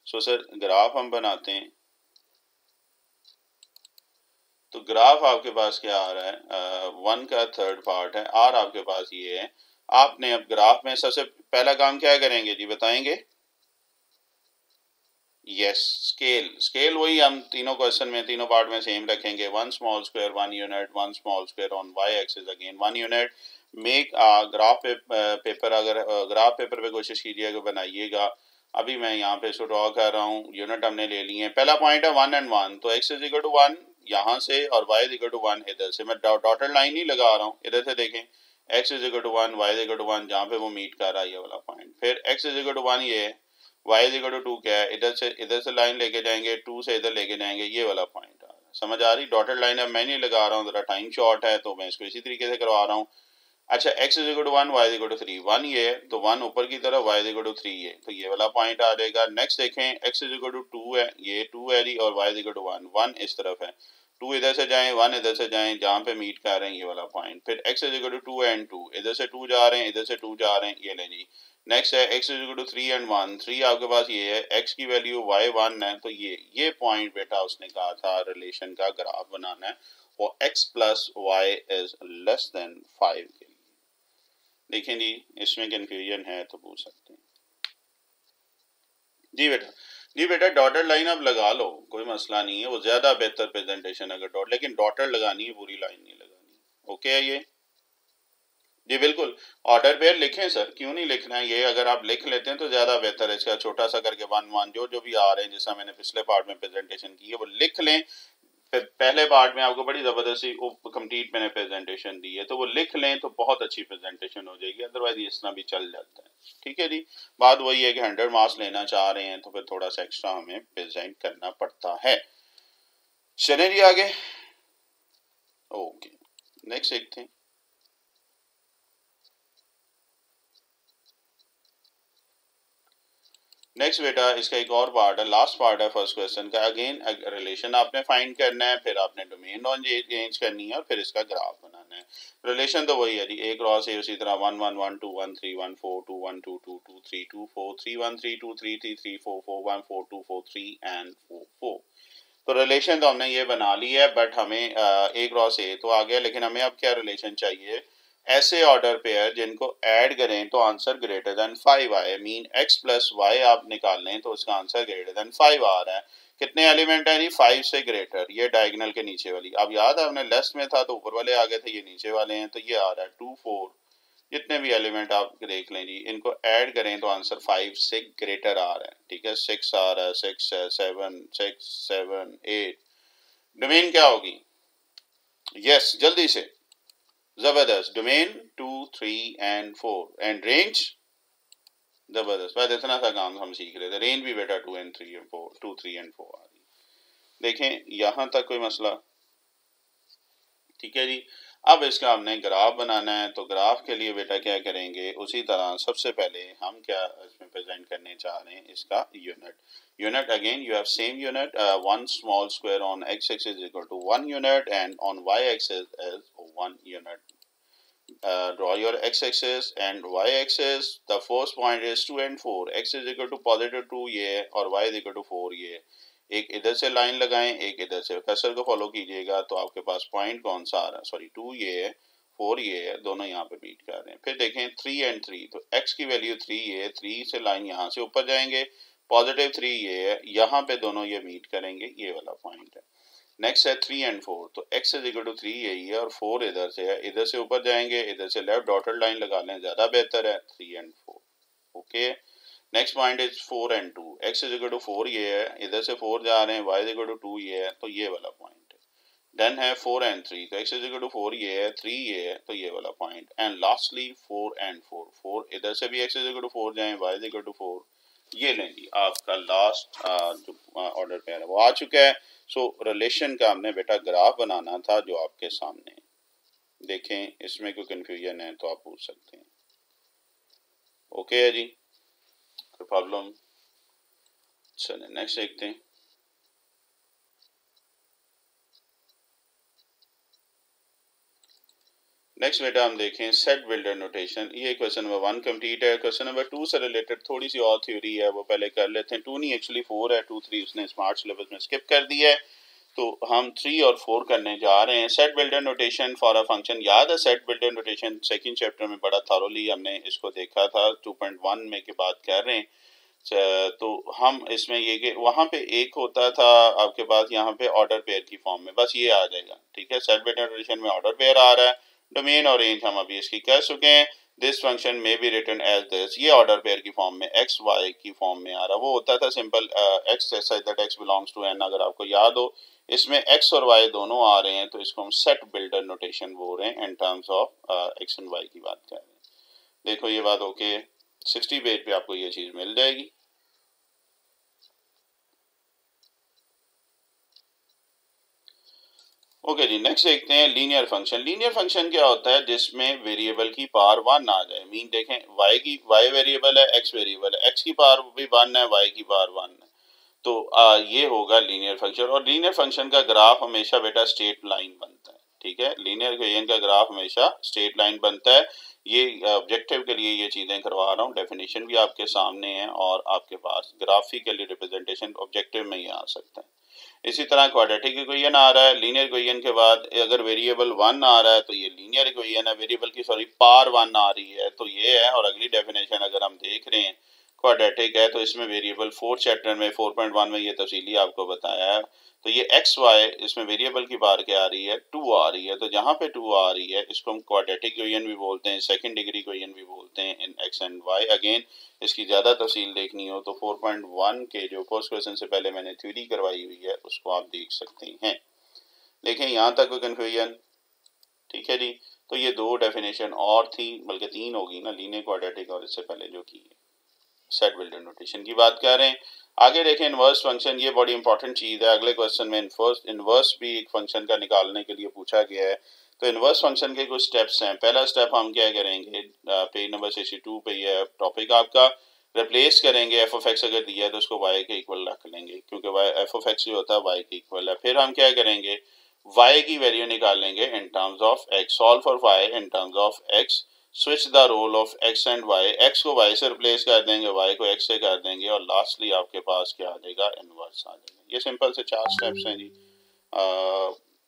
सो सर ग्राफ हम बनाते हैं, तो ग्राफ आपके पास क्या आ रहा है? 1 का थर्ड पार्ट है, आर आपके पास ये है। आपने अब ग्राफ में सबसे पहला काम क्या करेंगे जी, बताएंगे? Yes, scale. स्केल वही हम तीनों क्वेश्चन में, तीनों पार्ट में सेम रखेंगे। 1 small square 1 unit, 1 small square on y axis again 1 unit. Make graph paper, अगर ग्राफ पेपर पे कोशिश कीजिएगा बनाइएगा। अभी मैं यहाँ पे इसको ड्रॉ कर रहा हूँ। यूनिट हमने ले लिए हैं। पहला पॉइंट है 1 एंड 1, तो x इज इक्वल टू 1 यहाँ से और y इज इक्वल टू 1 इधर से। मैं डॉटेड लाइन नहीं लगा रहा हूँ, इधर से देखें, x is equal to 1 y is equal to 1, जहाँ पे वो मीट कर रहा है ये वाला पॉइंट। फिर x इज इक्वल टू 1 ये है, y इज इक्वल टू 2 क्या है, इधर से लाइन लेके जाएंगे, 2 से इधर लेके जाएंगे, ये वाला पॉइंट आ रहा है। समझ आ रही? डॉटेड लाइन अब मैं नहीं लगा रहा हूँ, जरा टाइम शॉर्ट है तो मैं इसको इसी तरीके से करवा रहा हूँ। अच्छा, x is equal to 1 y is equal to 3, 1 ये है तो 1 ऊपर की तरफ, y इज इक्वल टू 3 ये, तो ये वाला पॉइंट आ जाएगा। नेक्स्ट देखें, x इज इक्वल टू 2 है, ये 2 है जी, और y इज इक्वल टू 1, 1 इस तरफ है, 2 इधर से जाएं, 1 इधर से जाएं, जहाँ पे मीट कर रहे हैं ये वाला पॉइंट। फिर x is equal to 2 and 2, इधर से 2 जा रहे हैं, इधर से 2 जा रहे हैं, ये लें जी। नेक्स्ट है x is equal to 3 and 1, 3 आपके पास ये है, x की वैल्यू y 1 है, तो ये पॉइंट बेटा उसने कहा था रिलेशन का ग्राफ बनाना है, और x plus y is less than 5 के लिए। देखें जी, इसमें कंफ्यूजन है तो पूछ सकते हैं जी बेटा। जी बेटा डॉटेड लाइन अब लगा लो, कोई मसला नहीं है, वो ज्यादा बेहतर प्रेजेंटेशन अगर डॉट, लेकिन डॉटेड लगानी है, पूरी लाइन नहीं लगानी। ओके है ये जी, बिल्कुल। ऑर्डर पेयर लिखें सर, क्यों नहीं लिखना है, ये अगर आप लिख लेते हैं तो ज्यादा बेहतर है। इसका छोटा सा करके 1 1 जो भी आ रहे हैं, जैसा मैंने पिछले पार्ट में प्रेजेंटेशन की है वो लिख लें। पहले पार्ट में आपको बड़ी जबरदस्ती कंप्लीट मैंने प्रेजेंटेशन दी है, तो वो लिख लें तो बहुत अच्छी प्रेजेंटेशन हो जाएगी, अदरवाइज इस तरह भी चल जाता है। ठीक है जी, बात वही है कि 100 मार्क्स लेना चाह रहे हैं तो फिर थोड़ा सा एक्स्ट्रा हमें प्रेजेंट करना पड़ता है। चले जी आगे। ओके, नेक्स्ट देखते हैं। नेक्स्ट बेटा इसका एक और पार्ट है, लास्ट पार्ट है फर्स्ट क्वेश्चन का। अगेन रिलेशन आपने फाइंड करना है, फिर आपने डोमेन चेंज करनी है, और फिर इसका ग्राफ बनाना है। रिलेशन तो वही है जी, ए क्रॉस ए, उसी तरह 1 1 1 2 1 3 1 4 2 1 2 2 2 3 2 4 3 1 3 2 3 3 3 4 4 1 4 2 4 3 एंड 4 4। तो रिलेशन तो हमने ये बना ली है, बट हमें ए क्रॉस ए तो आ गया, लेकिन हमें अब क्या रिलेशन चाहिए? ऐसे ऑर्डर पेयर जिनको ऐड करें तो आंसर ग्रेटर देन 5 आए, मीन x प्लस वाई आप निकाल लें तो उसका आंसर ग्रेटर देन 5 आ रहा है। कितने एलिमेंट हैं जी? 5 से ग्रेटर, ये डायगोनल के नीचे वाली। अब याद है हमने लेस में था तो ऊपर वाले आ गए थे, ये नीचे वाले हैं, तो ये आ रहा है 2 4, जितने भी एलिमेंट आप देख लें जी, इनको ऐड करें तो आंसर 5 से ग्रेटर आ रहा है। ठीक है, 6 आ रहा है, 6 है, 7 6 7 8। डोमेन क्या होगी? यस, जल्दी से, जबरदस्त। डोमेन 2 3 एंड 4 एंड रेंज, जबरदस्त। बस इतना सा काम हम सीख रहे थे। रेंज भी बेटा 2 एंड 3 एंड 4, 2 3 एंड 4 आ रही। देखें यहाँ तक कोई मसला? ठीक है जी। अब इसका हमने ग्राफ बनाना है, तो ग्राफ के लिए बेटा क्या करेंगे, उसी तरह सबसे पहले हम क्या इसमें प्रेजेंट करने चाह रहे हैं, इसका unit. Unit again you have same unit, 1 small square on x axis is equal to 1 unit and on y axis is 1 unit. Draw your x-axis and y-axis. The first point is 2 and 4. X is equal to positive 2 ये है, और y is equal to 4 ये। एक इधर से line लगाएं, एक इधर से, कर्सर को फॉलो कीजिएगा तो आपके पास पॉइंट कौन सा आ रहा है? सॉरी, 2 ये है, 4 ये है, दोनों यहाँ पे मीट कर रहे हैं। फिर देखें 3 एंड 3, तो x की वैल्यू 3 ये है, 3 से लाइन यहाँ से ऊपर जाएंगे, पॉजिटिव 3 ये है, यहाँ पे दोनों ये मीट करेंगे, ये वाला पॉइंट है। नेक्स्ट है 3 and 4, तो x इज इक्वल टू 3 यही है और 4 इधर से है, इधर से ऊपर जाएंगे, इधर से लेफ्ट डॉटेड लाइन लगा लें, ज्यादा बेहतर है 3 and 4। Okay, next point is 4 and 2, x is equal to 4 ये है, इधर से 4 जा रहे हैं, y इज इक्वल टू 2 ये है, तो ये वाला पॉइंट है। देन है 4 and 3, तो x इज इक्वल टू 4 ये है, 3 ये है, तो ये वाला पॉइंट। एंड लास्टली 4 and 4, 4 इधर से भी x इज इक्वल टू 4 जाएं, y इज इक्वल टू 4, ये लें जी आपका लास्ट जो ऑर्डर पेयर है वो आ चुका है। सो रिलेशन का हमने बेटा ग्राफ बनाना था जो आपके सामने, देखें इसमें कोई कंफ्यूजन है तो आप पूछ सकते हैं। ओके है जी, कोई प्रॉब्लम? चलिए नेक्स्ट देखते हैं। नेक्स्ट बेटा हम देखें सेट बिल्डर नोटेशन। ये क्वेश्चन नंबर 1 कंप्लीट है। क्वेश्चन नंबर 2 से रिलेटेड थोड़ी सी और थ्योरी है, वो पहले कर लेते हैं। 2 नहीं एक्चुअली 4 है, 2 3 उसने स्मार्ट सिलेबस में स्किप कर दिया है, तो हम 3 और 4 करने जा रहे हैं। Set builder notation for a function, याद है set builder notation second chapter में बड़ा थॉरोली हमने इसको देखा था, 2.1 में के बात कर रहे हैं। तो हम इसमें ये कि वहां पे एक होता था आपके पास, यहाँ पे ऑर्डर पेयर की फॉर्म में, बस ये आ जाएगा। ठीक है, सेट बिल्डर नोटेशन में ऑर्डर पेयर आ रहा है, डोमेन और रेंज हम अभी इसकी कह चुके हैं। दिस फंक्शन में बी रिटन एज दिस, ये ऑर्डर पेयर की फॉर्म में एक्स वाई की फॉर्म में आ रहा, वो होता था simple x such that x belongs to N, अगर आपको याद हो। इसमें एक्स और वाई दोनों आ रहे हैं, तो इसको हम सेट बिल्डर नोटेशन बोल रहे हैं in terms of x and y की बात कर रहे हैं। देखो ये बात ओके, 60 पेज पे आपको ये चीज मिल जाएगी। ओके जी, नेक्स्ट देखते हैं लीनियर फंक्शन। लीनियर फंक्शन क्या होता है? जिसमें वेरिएबल की पावर 1 आ जाए। मीन देखें y वेरिएबल है, x वेरिएबल है, x की पावर भी 1 है, y की पावर 1 है, तो ये होगा लीनियर फंक्शन। और लीनियर फंक्शन का ग्राफ हमेशा बेटा स्ट्रेट लाइन बनता है। ठीक है, लीनियर इक्वेशन का ग्राफ हमेशा स्ट्रेट लाइन बनता है। ये ऑब्जेक्टिव के लिए ये चीजें करवा रहा हूँ, डेफिनेशन भी आपके सामने है और आपके पास ग्राफिकली रिप्रेजेंटेशन ऑब्जेक्टिव में ही आ सकता है। इसी तरह क्वाड्रेटिक इक्वेशन आ रहा है, लीनियर इक्वेशन के बाद अगर वेरिएबल 1 आ रहा है तो ये लीनियर इक्वेशन है, वेरिएबल की सॉरी पावर 1 आ रही है तो ये है। और अगली डेफिनेशन अगर हम देख रहे हैं क्वाड्रेटिक है, तो इसमें वेरिएबल 4 चैप्टर में 4.1 में ये तफसीली आपको बताया है। तो ये एक्स वाई, इसमें वेरिएबल की बार क्या आ रही है? 2 आ रही है, तो जहां पे 2 आ रही है इसको हम क्वाड्रेटिक इक्वेशन भी बोलते हैं, सेकंड डिग्री इक्वेशन भी बोलते हैं इन एक्स एंड वाई। अगेन इसकी ज़्यादा तफसील देखनी हो तो 4.1 के जो फर्स्ट क्वेश्चन से पहले मैंने थ्योरी करवाई हुई है उसको आप देख सकते हैं। देखें यहाँ तक कोई कन्फ्यूजन? ठीक है जी, तो ये 2 डेफिनेशन और थी, बल्कि 3 होगी ना, लीनियर क्वाड्रेटिक और इससे पहले जो की सेट बिल्डर नोटेशन की बात कर रहे हैं। आगे देखें इनवर्स फंक्शन, ये बड़ी इंपॉर्टेंट चीज है। अगले क्वेश्चन में इनवर्स भी एक फंक्शन का निकालने के लिए पूछा गया है। तो इनवर्स फंक्शन के कुछ स्टेप्स हैं। पहला स्टेप हम क्या करेंगे, पेज नंबर 62 पे ये टॉपिक आपका, रिप्लेस करेंगे एफ ऑफ एक्स अगर दिया है तो उसको वाई के इक्वल रख लेंगे, क्योंकि वाई एफ ऑफ एक्स जो होता है वाई के इक्वल है। फिर हम क्या करेंगे, वाई की वैल्यू निकालेंगे in terms of x, solve for y in terms of x, switch the role of x and y, x को वाई से रिप्लेस कर देंगे, वाई को एक्स से कर देंगे, और लास्टली आपके पास क्या आ जाएगा, इनवर्स आ जाएगा। ये सिंपल से 4 स्टेप्स हैं जी।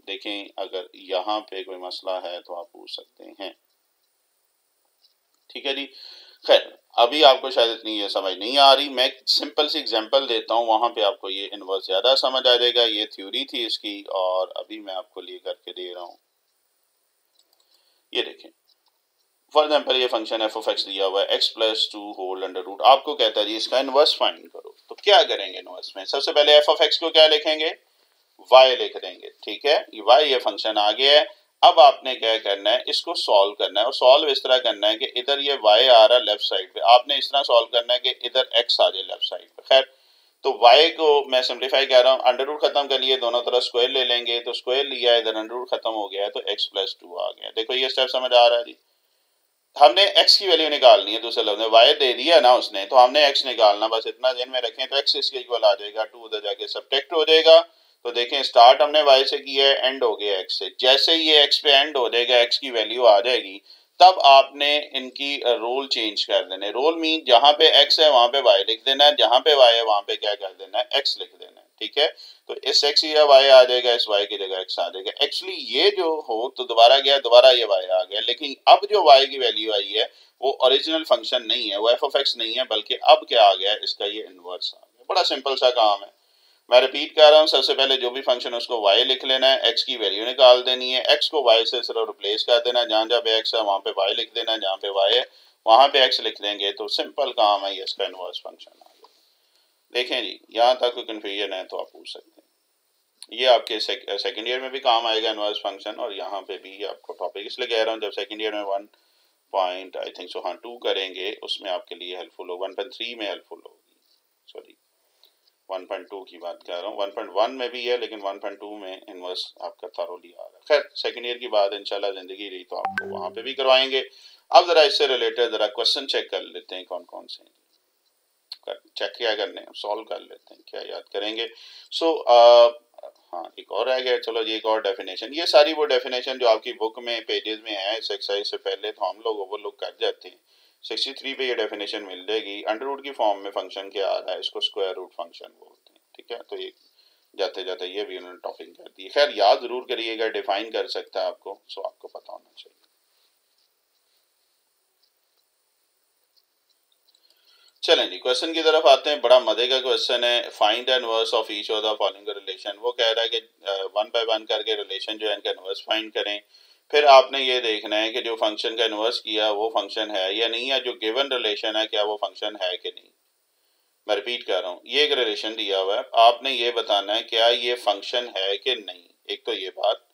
देखें अगर यहाँ पे कोई मसला है तो आप पूछ सकते हैं। ठीक है जी, खैर अभी आपको शायद इतनी ये समझ नहीं आ रही, मैं सिंपल सी एग्जांपल देता हूँ, वहां पे आपको ये इनवर्स ज्यादा समझ आ जाएगा। ये थ्योरी थी इसकी और अभी मैं आपको लिए करके दे रहा हूँ। ये देखें फॉर एग्जाम्पल ये फंक्शन एफ ऑफ एक्स दिया हुआ है x plus 2 whole under root, आपको कहता है जी इसका इनवर्स फाइंड करो। तो क्या करेंगे इनवर्स में? सबसे पहले एफ ऑफ एक्स को क्या लिखेंगे, वाई लिख देंगे। ठीक है, ये वाई ये फंक्शन आ गया है। अब आपने क्या करना है, इसको सॉल्व करना है, और सॉल्व इस तरह करना है कि इधर ये वाई आ रहा है लेफ्ट साइड पे, आपने इस तरह सॉल्व करना है कि इधर एक्स आ जाए लेफ्ट साइड पे। खैर तो y को मैं सिंप्लीफाई कर रहा हूँ, अंडर रूट खत्म कर लिए, दोनों तरफ स्क्वायर ले लेंगे, तो स्क्वायर लिया, इधर अंडर रूट खत्म हो गया है, तो x प्लस 2 आ गया। देखो ये स्टेप समझ आ रहा है जी। हमने x की वैल्यू निकालनी है, दूसरे लफ्ज में y दे दिया ना उसने, तो हमने x निकालना, बस इतना ध्यान में रखें। तो x इसके इक्वल आ जाएगा 2, उधर जाके सब्ट्रैक्ट हो जाएगा। तो देखें स्टार्ट हमने y से किया है, एंड हो गया x से। जैसे ये x पे एंड हो जाएगा, x की वैल्यू आ जाएगी, तब आपने इनकी रोल चेंज कर देना है। रोल मीन जहां पे x है वहां पे y लिख देना है, जहां पे y है वहां पे क्या कर देना है, x लिख देना है। ठीक है, तो इस x की जगह y आ जाएगा, इस y की जगह x आ जाएगा। एक्चुअली ये जो हो तो दोबारा गया, दोबारा ये y आ गया, लेकिन अब जो y की वैल्यू आई है वो ओरिजिनल फंक्शन नहीं है, वो एफ ऑफ एक्स नहीं है, बल्कि अब क्या आ गया, इसका ये इनवर्स आ गया। बड़ा सिंपल सा काम है। मैं रिपीट कर रहा हूँ, सबसे पहले जो भी फंक्शन उसको y लिख लेना है, x की वैल्यू निकाल देनी है, x को y से सिर्फ रिप्लेस कर देना है, जहाँ जहाँ पे x है वहाँ पे y लिख देना है, जहाँ पे y है वहाँ पे x लिख देंगे, तो सिंपल काम है, ये इसका इनवर्स फंक्शन आ गया। देखें जी, यहाँ तक कोई कन्फ्यूजन है तो आप पूछ सकते हैं। ये आपके सेकेंड ईयर में भी काम आएगा इनवर्स फंक्शन, और यहाँ पे भी आपको टॉपिक इसलिए कह रहा हूँ, जब सेकेंड ईयर में 1 पॉइंट आई थिंक सो हाँ 2 करेंगे, उसमें आपके लिए हेल्पफुल होगा, 1.3 में हेल्पफुल होगी, सॉरी 1.2 की बात कर रहा हूँ, 1.1 में भी है लेकिन 1.2 में इनवर्स आपका thoroughly आ रहा है। खैर सेकेंड ईयर की बात इंशाल्लाह जिंदगी रही तो आपको वहां पे भी करवाएंगे। अब जरा इससे रिलेटेड जरा क्वेश्चन चेक कर लेते हैं, कौन कौन से चेक क्या करने हैं, सॉल्व कर लेते हैं, क्या याद करेंगे। हाँ एक और रह गया, चलो ये एक और डेफिनेशन, ये सारी वो डेफिनेशन जो आपकी बुक में पेजेस में है इस एक्सरसाइज से पहले तो हम लोग ओवरलुक कर जाते हैं। 63 पे ये डेफिनेशन मिल जाएगी, अंडर रूट की फॉर्म में फंक्शन क्या आ रहा है, इसको स्क्वायर रूट फंक्शन बोलते हैं, ठीक है। तो ये जाते जाते ये भी उन्होंने टॉपिक कर दी, खैर याद जरूर करिएगा, डिफाइन कर सकता है आपको, सो आपको पता होना चाहिए। चलें जी क्वेश्चन की तरफ आते हैं, बड़ा मजे का क्वेश्चन है। Find the inverse of each of the following relation, वो कह रहा है कि वन बाय वन करके रिलेशन जो है इनका इनवर्स फाइंड करें। फिर आपने ये देखना है कि जो फंक्शन का इनवर्स किया वो फंक्शन है या नहीं, या जो गिवन रिलेशन है क्या वो फंक्शन है कि नहीं। मैं रिपीट कर रहा हूँ, ये एक रिलेशन दिया हुआ है, आपने ये बताना है क्या ये फंक्शन है कि नहीं, एक तो ये बात।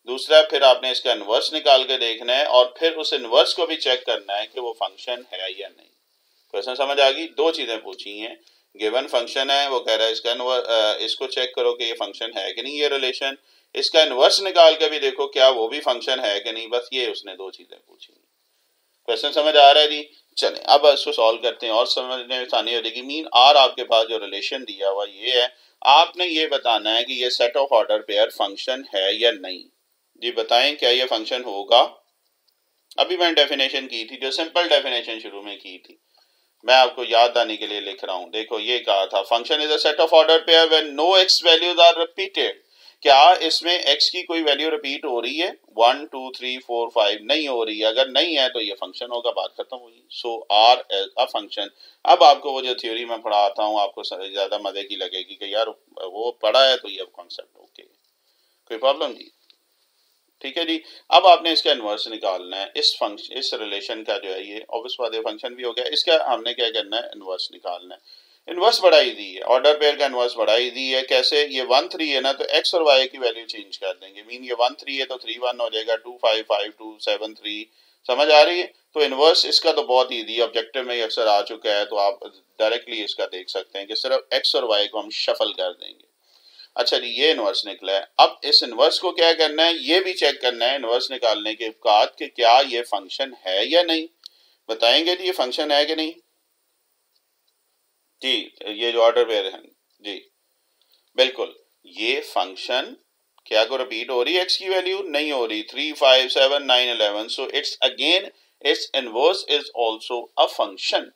दूसरा फिर आपने इसका इनवर्स निकाल के देखना है, और फिर उस इनवर्स को भी चेक करना है कि वो फंक्शन है या नहीं। क्वेश्चन समझ आ गई, दो चीजें पूछी हैं, गिवन फंक्शन है, वो कह रहा है इसका इसको चेक करो कि ये फंक्शन है कि नहीं ये रिलेशन, इसका इनवर्स निकाल के भी देखो क्या वो भी फंक्शन है कि नहीं, बस ये उसने दो चीजें पूछी। क्वेश्चन समझ आ रहा है जी। चलें अब इसको सॉल्व करते हैं और समझने में आसानी हो जाएगी। मीन आर आपके पास जो रिलेशन दिया हुआ ये है, आपने ये बताना है कि ये set of order pair function है या नहीं। जी बताएं क्या ये फंक्शन होगा। अभी मैंने डेफिनेशन की थी, जो सिंपल डेफिनेशन शुरू में की थी, मैं आपको याद आने के लिए लिख रहा हूं। देखो ये कहा था function is a set of order pair when no x values are repeated. क्या इसमें x की कोई वैल्यू रिपीट हो रही है, 1 2 3 4 5 नहीं हो रही है, अगर नहीं है तो ये फंक्शन होगा, बात खत्म हुई। सो आर एज अ फंक्शन। अब आपको वो जो थ्योरी मैं पढ़ाता हूँ आपको ज्यादा मजे की लगेगी कि यार वो पढ़ा है तो ये कॉन्सेप्ट ओके, कोई प्रॉब्लम जी, ठीक है जी। अब आपने इसका इनवर्स निकालना है, इस फंक्शन इस रिलेशन का जो है ये ऑब्वियस बात है फंक्शन भी हो गया, इसका हमने क्या करना है इनवर्स निकालना है। इनवर्स बड़ा इजी है, ऑर्डर पेयर का इनवर्स बड़ा इजी है। कैसे, ये 1 3 है ना तो x और y की वैल्यू चेंज कर देंगे। मीन ये 1 3 है तो 3 1 हो जाएगा, 2 5 5 2 7 3। समझ आ रही है। तो इनवर्स इसका तो बहुत इजी है, ऑब्जेक्टिव में अक्सर आ चुका है, तो आप डायरेक्टली इसका देख सकते हैं कि सिर्फ x और y को हम शफल कर देंगे। अच्छा जी ये इनवर्स निकला है, अब इस इनवर्स को क्या करना है, ये भी चेक करना है इनवर्स निकालने के बाद कि क्या ये फंक्शन है या नहीं। बताएंगे जी ये फंक्शन है कि नहीं जी, ये जो ऑर्डर पेयर है जी बिल्कुल, ये फंक्शन क्या को रिपीट हो रही है, एक्स की वैल्यू नहीं हो रही, 3 5 7 9 11, so it's again it's inverse is also a function.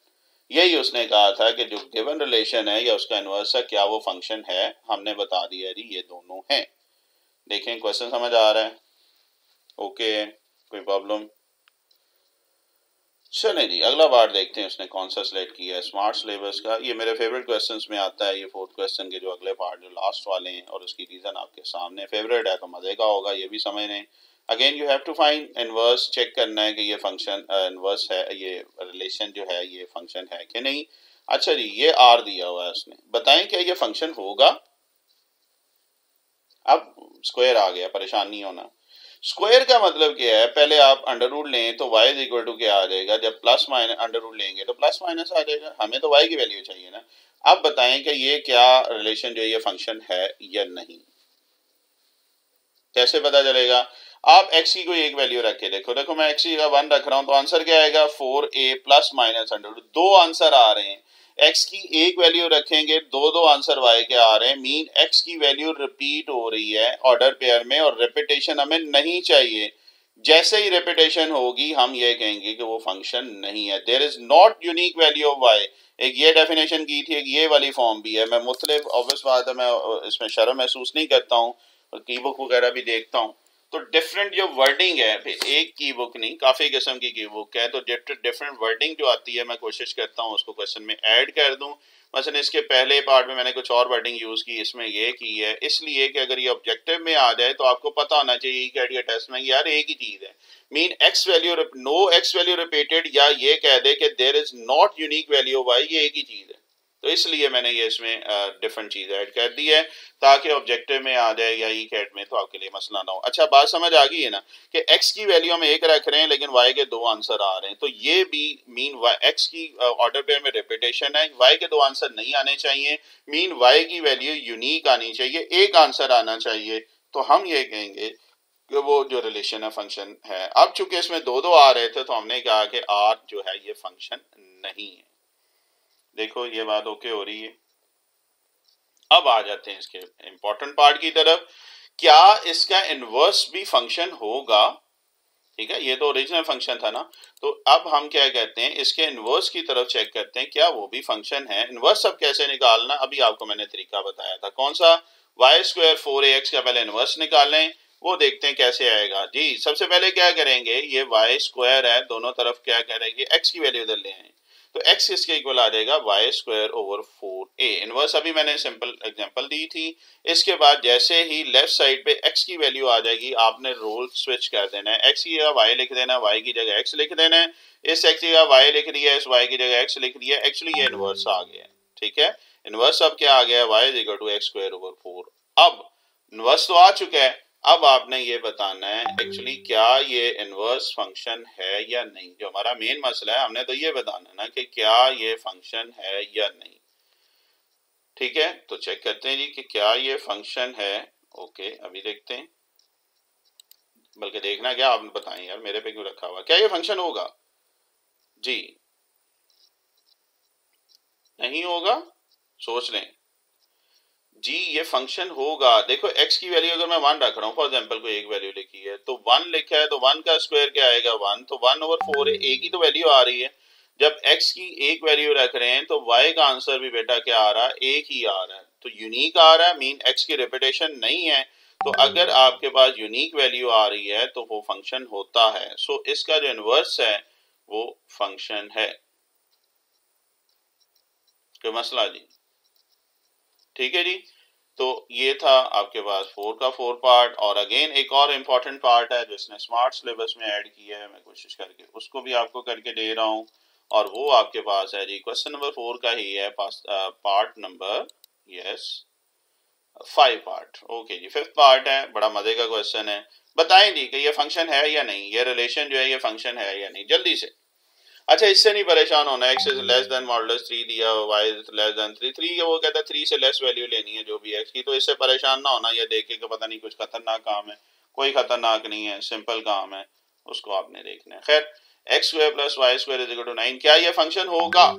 यही उसने कहा था कि जो गिवन रिलेशन है या उसका इनवर्स है क्या वो फंक्शन है, हमने बता दिया जी ये दोनों हैं। देखें क्वेश्चन समझ आ रहा है, ओके कोई प्रॉब्लम। चलें जी अगला पार्ट देखते हैं उसने कौन सा सिलेक्ट किया है, स्मार्ट सिलेबस का। ये मेरे फेवरेट क्वेश्चंस में आता है, ये फोर्थ क्वेश्चन के जो अगले पार्ट जो लास्ट वाले हैं, और उसकी रीजन आपके सामने, फेवरेट है तो मजे का होगा, ये भी समझ लें। Again you have to find inverse, check करना है कि ये फंक्शन इनवर्स है, ये रिलेशन जो है ये फंक्शन है कि नहीं। अच्छा जी ये आर दिया हुआ है उसने, बताएं क्या ये फंक्शन होगा। अब स्क्वायर आ गया, परेशान नहीं होना। स्क्वायर का मतलब क्या है, पहले आप अंडर रूट लें तो y इज इक्वल टू क्या आ जाएगा, जब प्लस माइनस अंडर रूट लेंगे तो प्लस माइनस आ जाएगा, हमें तो y की वैल्यू चाहिए ना। अब बताएं कि ये क्या रिलेशन जो ये फंक्शन है या नहीं, कैसे पता चलेगा। आप x की कोई एक वैल्यू रख के देखो, देखो मैं x की जगह 1 रख रहा हूं तो आंसर क्या आएगा 4a plus minus under root, दो आंसर आ रहे हैं। x की एक वैल्यू रखेंगे, दो दो आंसर y के आ रहे हैं, मीन x की वैल्यू रिपीट हो रही है ऑर्डर पेयर में, और रिपीटेशन हमें नहीं चाहिए। जैसे ही रिपीटेशन होगी हम ये कहेंगे कि वो फंक्शन नहीं है, there is not unique value of y। एक ये डेफिनेशन की थी, एक ये वाली फॉर्म भी है। मैं मुख्तलिफ ऑब्वियस बात है मैं इसमें शर्म महसूस नहीं करता हूँ, और की बुक वगैरह भी देखता हूँ, तो डिफरेंट जो वर्डिंग है, एक की बुक नहीं काफ़ी किस्म की बुक है, तो डिफरेंट वर्डिंग जो आती है मैं कोशिश करता हूँ उसको क्वेश्चन में ऐड कर दूँ। मसलन इसके पहले पार्ट में मैंने कुछ और वर्डिंग यूज़ की, इसमें ये की है, इसलिए कि अगर ये ऑब्जेक्टिव में आ जाए तो आपको पता होना चाहिए कैट के टेस्ट में यार एक ही चीज़ है, mean x value no x value repeated, या ये कह दे कि there is not unique value of y, ये एक ही चीज़ है। तो इसलिए मैंने ये इसमें डिफरेंट चीज़ ऐड कर दी है ताकि ऑब्जेक्टिव में आ जाए या ई कैट में तो आपके लिए मसला ना हो। अच्छा बात समझ आ गई है ना कि x की वैल्यू हम एक रख रहे हैं लेकिन y के दो आंसर आ रहे हैं, तो ये भी मीन x की ऑर्डर पेयर में रिपीटेशन है, y के दो आंसर नहीं आने चाहिए, मीन y की वैल्यू यूनिक आनी चाहिए, एक आंसर आना चाहिए, तो हम ये कहेंगे कि वो जो रिलेशन है फंक्शन है। अब चूंकि इसमें दो दो आ रहे थे तो हमने कहा कि r जो है ये फंक्शन नहीं है। देखो ये बात ओके हो रही है। अब आ जाते हैं इसके इंपॉर्टेंट पार्ट की तरफ, क्या इसका इनवर्स भी फंक्शन होगा? ठीक है, ये तो ओरिजिनल फंक्शन था ना, तो अब हम क्या कहते हैं इसके इनवर्स की तरफ चेक करते हैं क्या वो भी फंक्शन है। इनवर्स अब कैसे निकालना, अभी आपको मैंने तरीका बताया था, कौन सा, वाई स्क्वायर 4ax का पहले इनवर्स निकालें, वो देखते हैं कैसे आएगा जी। सबसे पहले क्या करेंगे, ये वाई स्क्वायर है, दोनों तरफ क्या करेंगे x की वैल्यू इधर ले आए, तो x किसके इक्वल आ जाएगा, Y square over 4a। Inverse अभी मैंने सिंपल एग्जांपल दी थी। इसके बाद जैसे ही लेफ्ट साइड पे x की वैल्यू आ जाएगी आपने रोल स्विच कर देना है, x की जगह y लिख देना, y की जगह x लिख देना है, इस x की जगह y लिख दिया, इस y की जगह x लिख दिया, एक्चुअली ये इनवर्स आ गया। ठीक है, इनवर्स अब क्या आ गया, y is equal to x square over 4। अब इनवर्स तो आ चुका है, अब आपने ये बताना है एक्चुअली क्या ये इनवर्स फंक्शन है या नहीं। जो हमारा मेन मसला है हमने तो ये बताना ना कि क्या ये फंक्शन है या नहीं। ठीक है, तो चेक करते हैं जी कि क्या ये फंक्शन है। ओके अभी देखते हैं, बल्कि देखना क्या आप बताएं यार, मेरे पे क्यों रखा हुआ, क्या ये फंक्शन होगा जी, नहीं होगा, सोच लें जी ये फंक्शन होगा। देखो x की वैल्यू अगर मैं 1 रख रहा हूँ, फॉर एग्जांपल कोई एक वैल्यू लिखी है तो 1 लिखा है, तो 1 का स्क्वायर क्या आएगा 1, तो 1 ओवर 4 है, एक ही तो वैल्यू आ रही है। जब x की एक वैल्यू रख रहे हैं तो y का आंसर भी बेटा क्या आ रहा है, एक ही आ रहा है, तो यूनिक आ रहा है, मीन x की रिपीटेशन नहीं है। तो अगर आपके पास यूनिक वैल्यू आ रही है तो वो फंक्शन होता है। सो इसका जो इनवर्स है वो फंक्शन है। कोई मसला जी? ठीक है जी, तो ये था आपके पास 4 का 4 पार्ट। और अगेन एक और इम्पॉर्टेंट पार्ट है जो इसने स्मार्ट सिलेबस में ऐड किया है, मैं कोशिश करके उसको भी आपको करके दे रहा हूँ, और वो आपके पास है जी क्वेश्चन नंबर 4 का ही है, part number yes 5 part. Okay जी 5th पार्ट है, बड़ा मजे का क्वेश्चन है। बताएं जी कि ये फंक्शन है या नहीं, ये रिलेशन जो है ये फंक्शन है या नहीं, जल्दी से। अच्छा इससे नहीं परेशान होना, x is less then modulus 3 दिया, y इज लेस देन 3 वो कहता है 3 से लेस वैल्यू लेनी है जो भी x की, तो इससे परेशान ना होना, ये देखे कि पता नहीं कुछ खतरनाक काम है, कोई खतरनाक नहीं है, सिंपल काम है, उसको आपने देखना है। खैर x square plus y square is equal to 9, क्या ये फंक्शन होगा?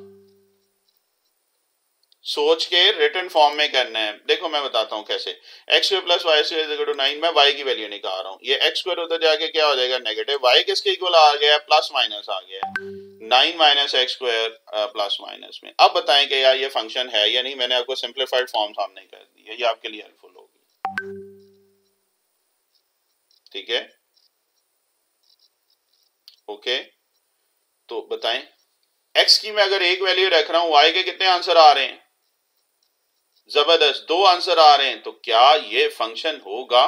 सोच के रिटर्न फॉर्म में करना है। देखो मैं बताता हूँ कैसे, x square plus y square is equal to 9, मैं y की वैल्यू निकाल रहा हूँ, ये x स्क्वायर उधर जाके क्या हो जाएगा नेगेटिव, y किसके इक्वल आ गया, प्लस माइनस आ गया, 9 minus x square plus minus में। अब बताएं कि यार ये फंक्शन है या नहीं, मैंने आपको सिंप्लीफाइड फॉर्म सामने कर दी है, ये आपके लिए हेल्पफुल होगी। ठीक है ओके, तो बताएं x की मैं अगर एक वैल्यू रख रहा हूं, y के कितने आंसर आ रहे हैं, जबरदस्त, 2 आंसर आ रहे हैं, तो क्या ये फंक्शन होगा?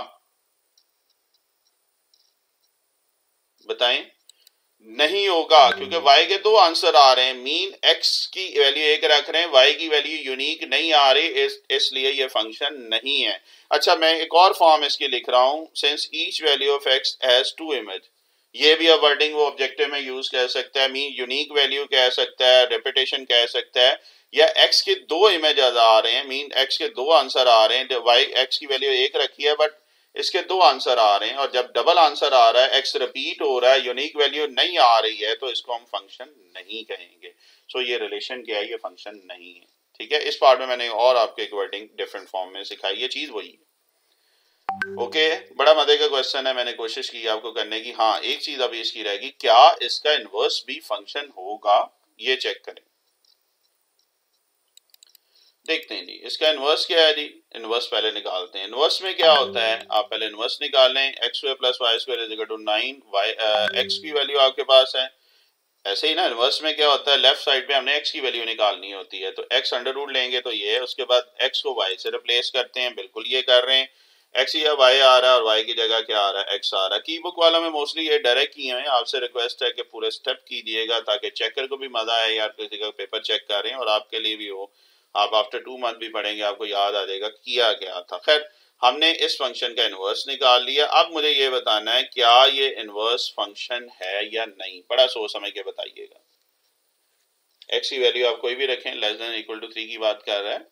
बताएं नहीं होगा, क्योंकि y के 2 आंसर आ रहे हैं, मीन x की वैल्यू एक रख रहे हैं, y की वैल्यू यूनिक नहीं आ रही, इसलिए ये फंक्शन नहीं है। अच्छा मैं एक और फॉर्म इसकी लिख रहा हूं, since each value of x has 2 image, ये भी अब वर्डिंग वो ऑब्जेक्टिव में यूज कर सकता है, मीन यूनिक वैल्यू कह सकता है, रेपिटेशन कह सकता है, या x के 2 इमेजेस आ रहे हैं, मीन x के 2 आंसर आ रहे हैं, y x की वैल्यू एक रखी है बट इसके 2 आंसर आ रहे हैं, और जब डबल आंसर आ रहा है, x रिपीट हो रहा है, यूनिक वैल्यू नहीं आ रही है, तो इसको हम फंक्शन नहीं कहेंगे। सो ये रिलेशन क्या है, ये फंक्शन नहीं है। ठीक है, इस पार्ट में मैंने और आपको एक वर्डिंग डिफरेंट फॉर्म में सिखाई, ये चीज वही है। ओके बड़ा मजे का क्वेश्चन है, मैंने कोशिश की आपको करने की। हाँ एक चीज अभी इसकी रहेगी, क्या इसका इनवर्स भी फंक्शन होगा, ये चेक करें देखते हैं जी, इसका इनवर्स क्या है जी। इनवर्स पहले निकालते हैं। इनवर्स में क्या होता है, आप पहले इनवर्स निकालें। X square plus y square is equal to 9। Y x की वैल्यू आपके पास है। ऐसे ही ना इनवर्स में क्या होता है, लेफ्ट साइड पे हमने एक्स की वैल्यू निकालनी होती है, तो एक्स अंडर रूट लेंगे तो ये है, उसके बाद एक्स को वाई से रिप्लेस करते हैं, बिल्कुल ये कर रहे हैं। एक्स या वाई आ रहा है और वाई की जगह क्या आ रहा है, एक्स आ रहा है। की बुक वाला में मोस्टली ये डायरेक्ट किए हैं, आपसे रिक्वेस्ट है कि पूरे स्टेप कीजिएगा ताकि चेकर को भी मजा आए, यार किसी का पेपर चेक कर रहे हैं और आपके लिए भी हो, आप आफ्टर 2 मंथ भी पढ़ेंगे, आपको याद आ जाएगा किया गया था। खैर, हमने इस फंक्शन का इनवर्स निकाल लिया। अब मुझे ये बताना है क्या ये इनवर्स फंक्शन है या नहीं, बड़ा सोच समझ के बताइएगा। एक्स की वैल्यू आप कोई भी रखें, लेस देन इक्वल टू 3 की बात कर रहा है,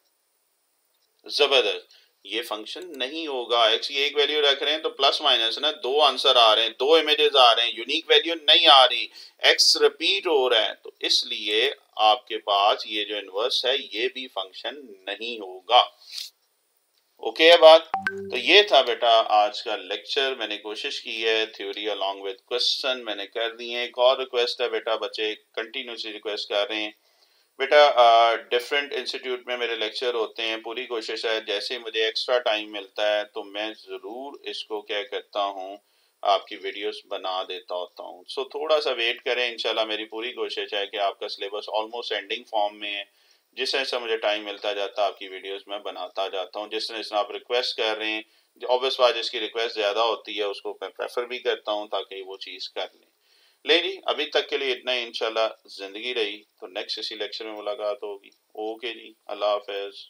जबरदस्त। ये फंक्शन नहीं होगा। एक्स की एक वैल्यू रख रहे हैं तो प्लस माइनस ना, दो आंसर आ रहे हैं, दो इमेजेस आ रहे हैं, यूनिक वैल्यू नहीं आ रही, एक्स रिपीट हो रहा है, तो इसलिए आपके पास ये जो इनवर्स है ये भी फंक्शन नहीं होगा। ओके है बात। तो ये था बेटा आज का लेक्चर। मैंने कोशिश की है, थ्योरी अलोंग विद क्वेश्चन मैंने कर दिए। एक और रिक्वेस्ट है बेटा, बच्चे कंटिन्यूसली रिक्वेस्ट कर रहे हैं बेटा, डिफरेंट इंस्टीट्यूट में मेरे लेक्चर होते हैं, पूरी कोशिश है जैसे मुझे एक्स्ट्रा टाइम मिलता है तो मैं ज़रूर इसको क्या करता हूँ, आपकी वीडियोस बना देता होता हूँ। सो थोड़ा सा वेट करें, इंशाल्लाह मेरी पूरी कोशिश है कि आपका सिलेबस ऑलमोस्ट एंडिंग फॉर्म में है, जिस तरह से मुझे टाइम मिलता जाता है आपकी वीडियोस मैं बनाता जाता हूँ, जिस तरह से आप रिक्वेस्ट कर रहे हैं। ऑब्वियस बात, जिसकी रिक्वेस्ट ज़्यादा होती है उसको मैं प्रेफर भी करता हूँ ताकि वो चीज़ कर लें। ले जी, अभी तक के लिए इतना ही। इंशाल्लाह जिंदगी रही तो नेक्स्ट इसी लेक्चर में मुलाकात होगी। ओके जी, अल्लाह हाफिज।